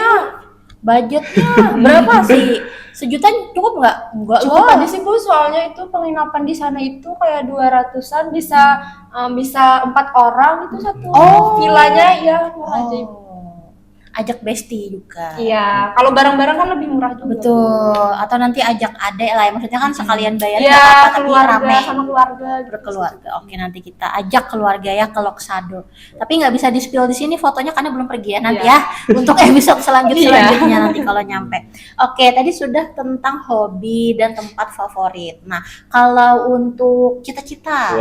budgetnya berapa sih? Sejuta cukup nggak? Cukup aja sih Bu, soalnya itu penginapan di sana itu kayak 200-an, bisa 4 orang itu satu villanya ya, murah aja Ibu. Ajak bestie juga. Iya, kalau barang-barang kan lebih murah juga. Betul. Atau nanti ajak adek lah ya, maksudnya kan sekalian bayar keluarga, tapi rame sama keluarga, berkeluarga. Oke, nanti kita ajak keluarga ya ke Loksado. Tapi nggak bisa di-spill di sini fotonya karena belum pergi ya nanti ya. Untuk episode selanjutnya nanti kalau nyampe. Oke, tadi sudah tentang hobi dan tempat favorit. Nah, kalau untuk cita-cita.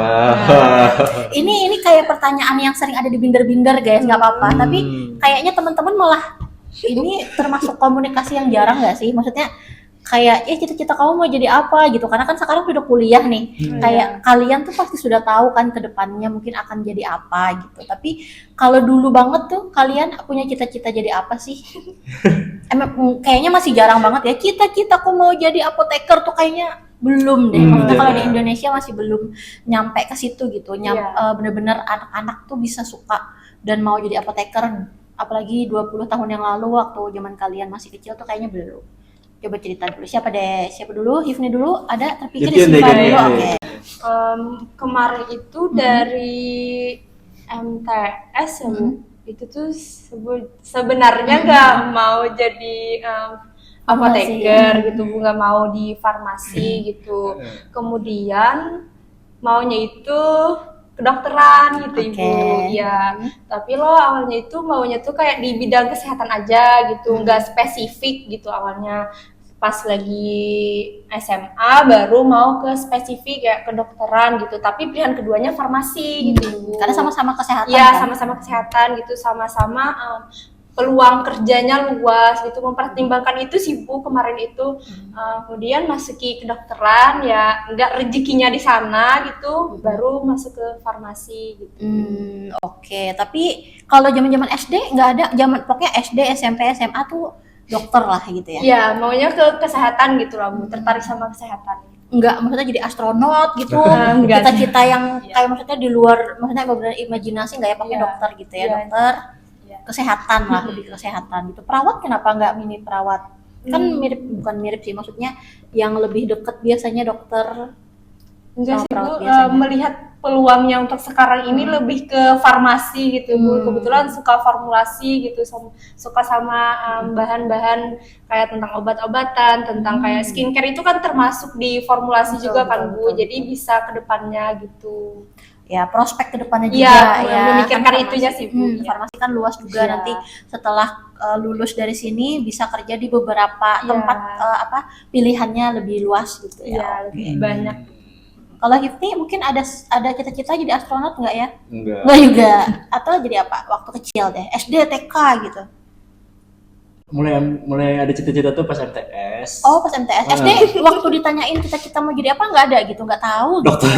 Ini kayak pertanyaan yang sering ada di binder-binder guys, nggak apa-apa. Tapi kayaknya teman-teman malah ini termasuk komunikasi yang jarang nggak sih? Maksudnya kayak cita-cita kamu mau jadi apa gitu, karena kan sekarang udah kuliah nih, kayak kalian tuh pasti sudah tahu kan ke depannya mungkin akan jadi apa gitu. Tapi kalau dulu banget tuh kalian punya cita-cita jadi apa sih? Emang kayaknya masih jarang banget ya cita-citaku mau jadi apoteker tuh, kayaknya belum deh. Maksudnya kalau di Indonesia masih belum nyampe ke situ gitu. Bener-bener anak-anak tuh bisa suka dan mau jadi apoteker, apalagi 20 tahun yang lalu waktu zaman kalian masih kecil tuh kayaknya belum. Coba cerita dulu, siapa dulu? Hifni dulu, ada terpikir di sini dulu. Oke. Kemarin itu dari MTS ya Bu, itu tuh sebenarnya nggak mau jadi apoteker gitu Bu, nggak mau di farmasi gitu. Kemudian maunya itu kedokteran gitu Ibu, ya. Tapi lo awalnya itu maunya tuh kayak di bidang kesehatan aja gitu, nggak spesifik gitu awalnya. Pas lagi SMA baru mau ke spesifik kayak kedokteran gitu, tapi pilihan keduanya farmasi gitu Ibu. Karena sama-sama kesehatan. Iya, kan? sama-sama kesehatan gitu, sama-sama peluang kerjanya luas gitu, mempertimbangkan itu sih Bu kemarin itu. Kemudian masuki kedokteran ya enggak rezekinya di sana gitu, baru masuk ke farmasi gitu. Oke. Tapi kalau zaman-zaman SD nggak ada, pokoknya SD, SMP, SMA tuh dokter lah gitu ya. Iya, maunya ke kesehatan gitu lah Bu, tertarik sama kesehatan. Enggak, maksudnya jadi astronot gitu. Enggak. Cita-cita yang kayak maksudnya di luar, maksudnya benar imajinasi nggak ya, pakai dokter gitu ya, dokter kesehatan lah, lebih ke kesehatan gitu. Perawat kenapa nggak mini perawat? Kan bukan mirip sih, maksudnya yang lebih deket biasanya dokter. Enggak sih Bu, melihat peluangnya untuk sekarang ini lebih ke farmasi gitu Bu. Kebetulan suka formulasi gitu, suka sama bahan-bahan kayak tentang obat-obatan, tentang kayak skincare itu kan termasuk di formulasi juga kan Bu. Jadi bisa ke depannya gitu. Ya, prospek ke depannya juga ya. Memikirkan itunya sih Bu. Farmasi kan luas juga, nanti setelah lulus dari sini bisa kerja di beberapa tempat, pilihannya lebih luas gitu ya. Iya, lebih banyak. Kalau Hifni mungkin ada cita-cita jadi astronot nggak ya? Enggak juga. Atau jadi apa? Waktu kecil deh, SD, TK gitu. Mulai ada cita-cita tuh pas MTS. Oh, pas MTS. SD waktu ditanyain cita-cita mau jadi apa nggak ada gitu, nggak tahu. Dokter.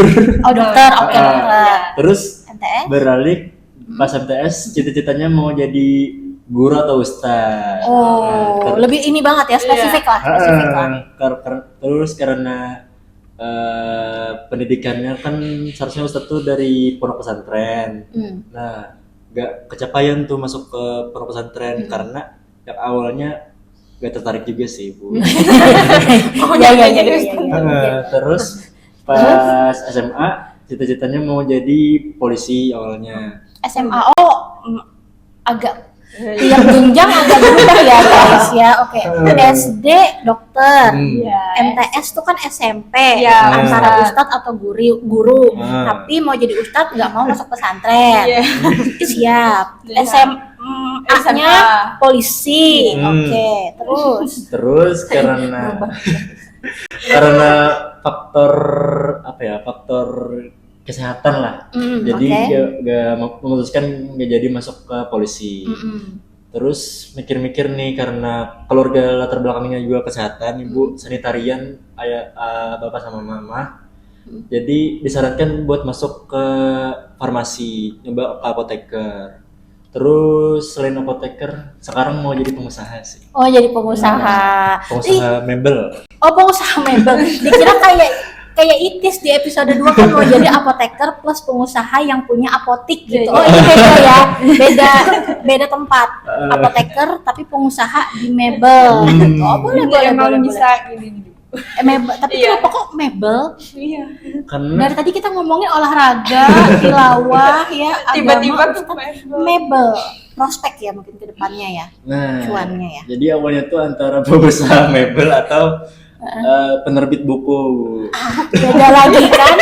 Oh, dokter. Oke, dokter. Terus MTS beralih pas MTS cita-citanya mau jadi guru atau ustaz. Lebih ini banget ya, spesifik lah. Terus karena pendidikannya kan seharusnya ustaz tuh dari pondok pesantren. Nah, nggak kecapaian tuh masuk ke pondok pesantren karena yang awalnya nggak tertarik juga sih Bu. Terus pas SMA cita-citanya mau jadi polisi awalnya. SMA agak tiap jenjang agak berubah ya guys ya. Oke. SD dokter, MTS tuh kan SMP, antara ustadz atau guru. Tapi mau jadi ustadz nggak mau masuk pesantren. Siap. SMA-nya polisi. Oke. Terus karena faktor kesehatan lah, jadi gak memutuskan gak jadi masuk ke polisi. Terus mikir-mikir nih, karena keluarga latar belakangnya juga kesehatan, ibu sanitarian, ayah, bapak sama mama, jadi disarankan buat masuk ke farmasi, nyoba ke apoteker. Terus selain apoteker, sekarang mau jadi pengusaha sih. Oh, jadi pengusaha. Pengusaha mebel. Oh, pengusaha mebel. Dikira kayak Itis di episode 2 kan mau jadi apoteker plus pengusaha yang punya apotik gitu. Oh, ini beda ya. Beda tempat. Apoteker tapi pengusaha di mebel. Oh, boleh bisa gini. Mebel, tapi kenapa kok mebel? Iya. Karena dari tadi kita ngomongin olahraga, tilawah ya, tiba-tiba mebel. Prospek ya mungkin ke depannya ya. Cuannya ya. Jadi awalnya tuh antara pengusaha mebel atau penerbit buku. Beda lagi kan?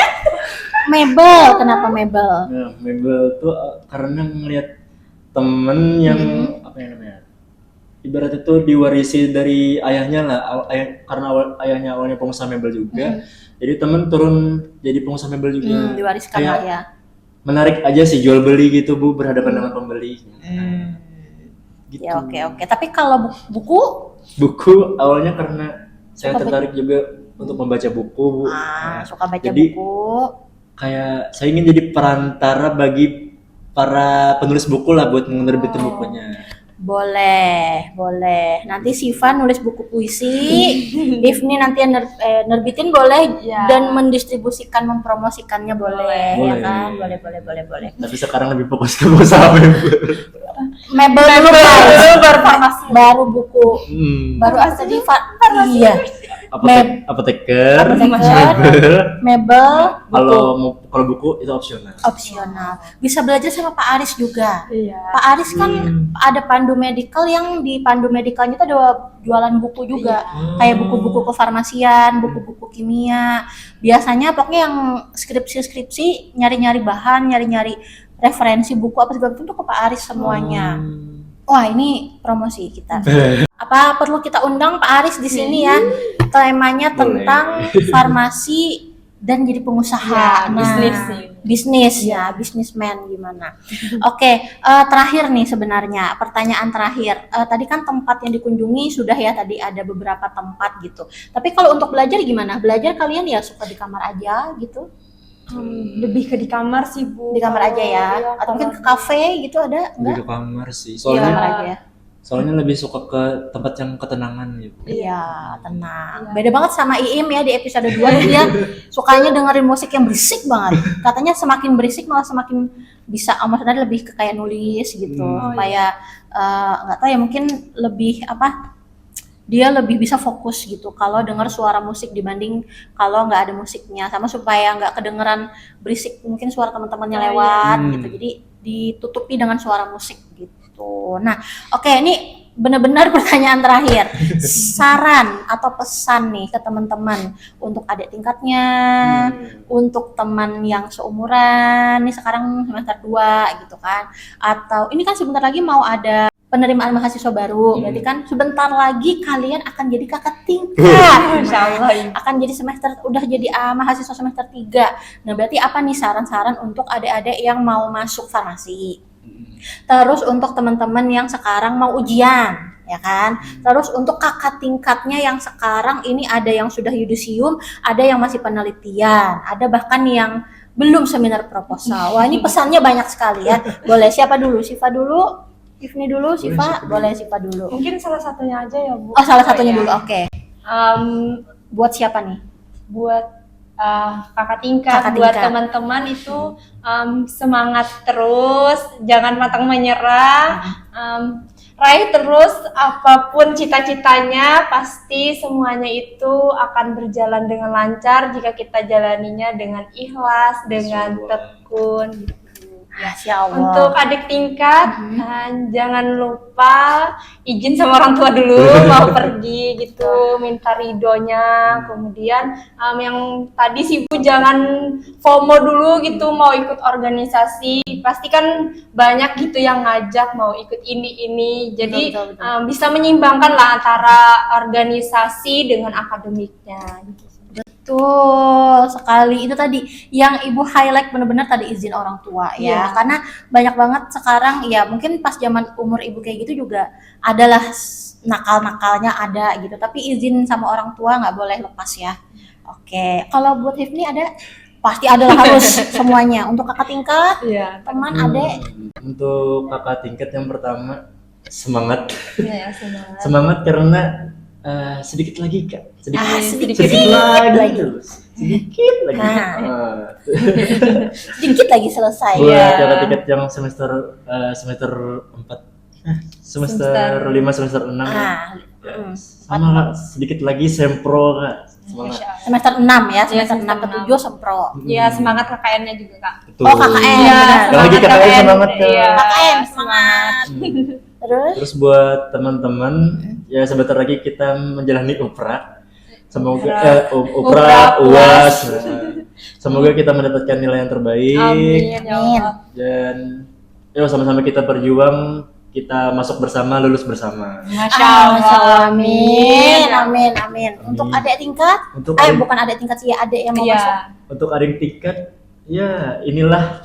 Mebel, kenapa mebel? Nah, mebel tuh karena ngelihat temen yang apa ya namanya? Ibaratnya tuh diwarisi dari ayahnya lah, karena ayahnya awalnya pengusaha mebel juga. Jadi temen turun jadi pengusaha mebel juga. Diwariskan lah ya. Menarik aja sih, jual beli gitu Bu, berhadapan dengan pembeli. Gitu. Ya oke. Tapi kalau buku awalnya karena Saya tertarik juga untuk membaca buku, Bu. Suka baca jadi, buku. Kayak saya ingin jadi perantara bagi para penulis buku lah buat menerbitin bukunya. Boleh. Nanti Siva nulis buku puisi, Ifni nanti yang nerbitin boleh dan mendistribusikan, mempromosikannya boleh. Ya kan? Boleh. Tapi sekarang lebih fokus ke usaha Mebel dulu guys. Baru buku. Baru tadi iya. Apoteker, mebel, kalau buku itu opsional. Bisa belajar sama Pak Aris juga. Iya. Pak Aris kan ada pandu medikal, yang di pandu medikalnya itu ada jualan buku juga. Kayak buku-buku kefarmasian, buku-buku kimia. Biasanya pokoknya yang skripsi nyari-nyari bahan, nyari-nyari referensi buku apa segala itu ke Pak Aris semuanya. Wah, ini promosi kita. Apa perlu kita undang Pak Aris di sini ya? Temanya tentang farmasi dan jadi pengusaha. Bisnis ya, bisnismen gimana. Oke, terakhir nih sebenarnya pertanyaan terakhir. Tadi kan tempat yang dikunjungi sudah ya, tadi ada beberapa tempat gitu. Tapi kalau untuk belajar gimana? Belajar kalian ya suka di kamar aja gitu? Lebih ke di kamar sih, Bu. Di kamar aja ya? Atau mungkin ke kafe gitu ada? Lebih ke kamar sih. Di kamar aja ya? Soalnya lebih suka ke tempat yang ketenangan gitu. Iya, tenang. Beda banget sama Iim ya di episode 2, dia sukanya dengerin musik yang berisik banget. Katanya semakin berisik malah semakin bisa, maksudnya lebih ke kayak nulis gitu. Supaya nggak tahu ya, mungkin lebih dia lebih bisa fokus gitu kalau dengar suara musik dibanding kalau nggak ada musiknya, sama supaya nggak kedengeran berisik mungkin suara teman-temannya lewat gitu. Jadi ditutupi dengan suara musik gitu. Nah, oke, ini benar-benar pertanyaan terakhir. Saran atau pesan nih ke teman-teman untuk adik tingkatnya, untuk teman yang seumuran nih sekarang semester 2 gitu kan. Atau ini kan sebentar lagi mau ada penerimaan mahasiswa baru. Berarti kan sebentar lagi kalian akan jadi kakak tingkat. Insyaallah akan jadi udah jadi mahasiswa semester 3. Nah, berarti apa nih saran-saran untuk adik-adik yang mau masuk farmasi? Terus untuk teman-teman yang sekarang mau ujian, ya kan? Terus untuk kakak tingkatnya yang sekarang ini ada yang sudah yudisium, ada yang masih penelitian, ada bahkan yang belum seminar proposal. Wah, ini pesannya banyak sekali ya. Boleh siapa dulu? Siva dulu? Ifni dulu? Siva? Boleh Siva dulu. Mungkin salah satunya aja ya, Bu. Oh, salah satunya dulu. Oke. Buat siapa nih? Buat kakak tingkat, buat teman-teman itu semangat terus, jangan pantang menyerah, raih terus apapun cita-citanya, pasti semuanya itu akan berjalan dengan lancar jika kita jalaninya dengan ikhlas, dengan tekun. Masya Allah. Untuk adik tingkat, jangan lupa izin sama orang tua dulu mau pergi gitu, minta ridhonya. Kemudian yang tadi sih Bu, jangan FOMO dulu gitu, mau ikut organisasi. Pasti kan banyak gitu yang ngajak mau ikut ini. Jadi betul. Bisa menyeimbangkan lah antara organisasi dengan akademiknya gitu. Betul sekali, itu tadi yang Ibu highlight benar-benar tadi, izin orang tua ya. Karena banyak banget sekarang ya, mungkin pas zaman umur Ibu kayak gitu juga adalah nakal-nakalnya ada gitu, tapi izin sama orang tua nggak boleh lepas ya. Oke, kalau buat Hifni ada? Pasti adalah harus semuanya. Untuk kakak tingkat, teman, adik. Untuk kakak tingkat yang pertama, semangat. Semangat. Semangat karena sedikit lagi Kak, sedikit lagi selesai. Buat kakak tingkat yang semester 4, semester 5, semester 6 sama Kak, sedikit lagi sempro Kak. Semangat. Semester 6 ya, semester 6 ke 7 sempro. Ya, semangat KKN-nya juga Kak. Betul. Oh, KKN. Lagi KKN semangat Kak. KKN semangat. Terus buat teman-teman ya, sebentar lagi kita menjalani UPRA. Semoga UPRA UAS. Semoga kita mendapatkan nilai yang terbaik. Amin ya Allah. Dan yuk sama-sama kita berjuang, kita masuk bersama, lulus bersama. Masya Allah. Amin. Untuk adik tingkat? Bukan adik tingkat sih, adik yang mau masuk. Untuk adik tingkat, ya inilah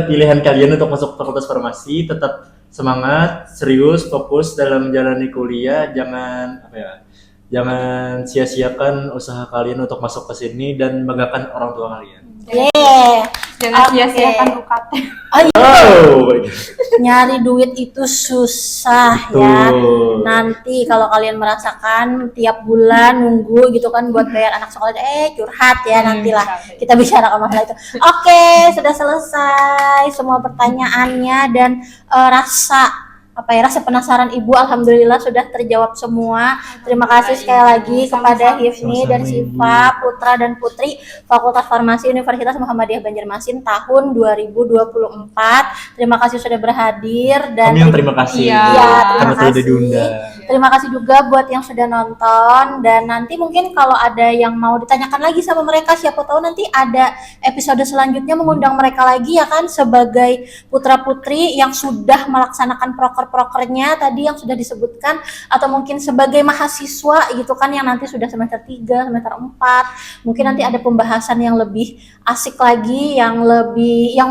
pilihan kalian untuk masuk Fakultas Farmasi. Tetap semangat, serius, fokus dalam menjalani kuliah. Jangan sia-siakan usaha kalian untuk masuk ke sini dan banggakan orang tua kalian. Jangan Oke. sia-siakan UKT. Oh iya, Oh, nyari duit itu susah ya. betul. Nanti kalau kalian merasakan tiap bulan nunggu gitu kan buat bayar anak sekolah, curhat ya nantilah kita bicarakan masalah itu. Oke, sudah selesai semua pertanyaannya dan rasa penasaran Ibu alhamdulillah sudah terjawab semua. Terima kasih sekali lagi kepada Hifni dan Sama-sama, Siva, Putra dan Putri Fakultas Farmasi Universitas Muhammadiyah Banjarmasin tahun 2024. Terima kasih sudah berhadir dan Kami yang terima kasih. Iya, terima karena sudah kasih. diundang. Terima kasih juga buat yang sudah nonton dan nanti mungkin kalau ada yang mau ditanyakan lagi sama mereka, siapa tahu nanti ada episode selanjutnya mengundang mereka lagi ya kan, sebagai putra-putri yang sudah melaksanakan proker-prokernya tadi yang sudah disebutkan, atau mungkin sebagai mahasiswa gitu kan yang nanti sudah semester 3, semester 4. Mungkin nanti ada pembahasan yang lebih asik lagi, yang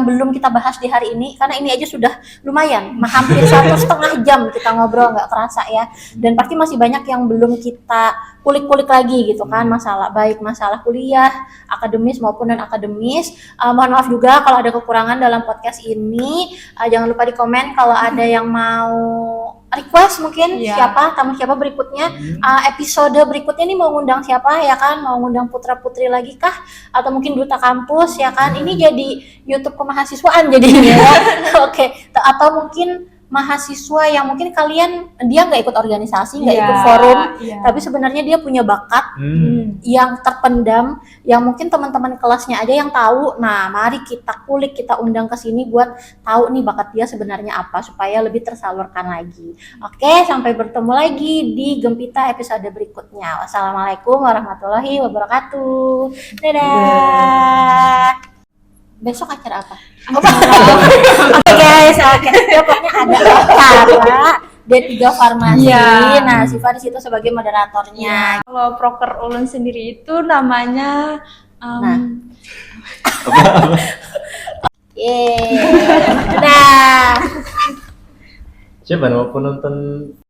belum kita bahas di hari ini, karena ini aja sudah lumayan hampir 1,5 jam kita ngobrol nggak kerasa ya. Dan pasti masih banyak yang belum kita kulik-kulik lagi gitu kan, masalah kuliah, akademis maupun non akademis. Mohon maaf juga kalau ada kekurangan dalam podcast ini. Jangan lupa di komen kalau ada yang mau request mungkin tamu siapa berikutnya, episode berikutnya nih mau ngundang siapa ya kan, mau ngundang putra-putri lagi kah, atau mungkin duta kampus ya kan. Ini jadi YouTube kemahasiswaan jadinya. Oke. Atau mungkin mahasiswa yang mungkin dia nggak ikut organisasi, nggak ikut forum, tapi sebenarnya dia punya bakat yang terpendam, yang mungkin teman-teman kelasnya aja yang tahu. Nah, mari kita kulik, kita undang ke sini buat tahu nih bakat dia sebenarnya apa, supaya lebih tersalurkan lagi. Oke, sampai bertemu lagi di Gempita episode berikutnya. Wassalamualaikum warahmatullahi wabarakatuh. Dadah. Besok acara apa? Oke guys, pokoknya ada acara D3 Farmasi. Nah, Siva di situ sebagai moderatornya. Kalau proker ulun sendiri itu namanya Nah, Siapa nama penonton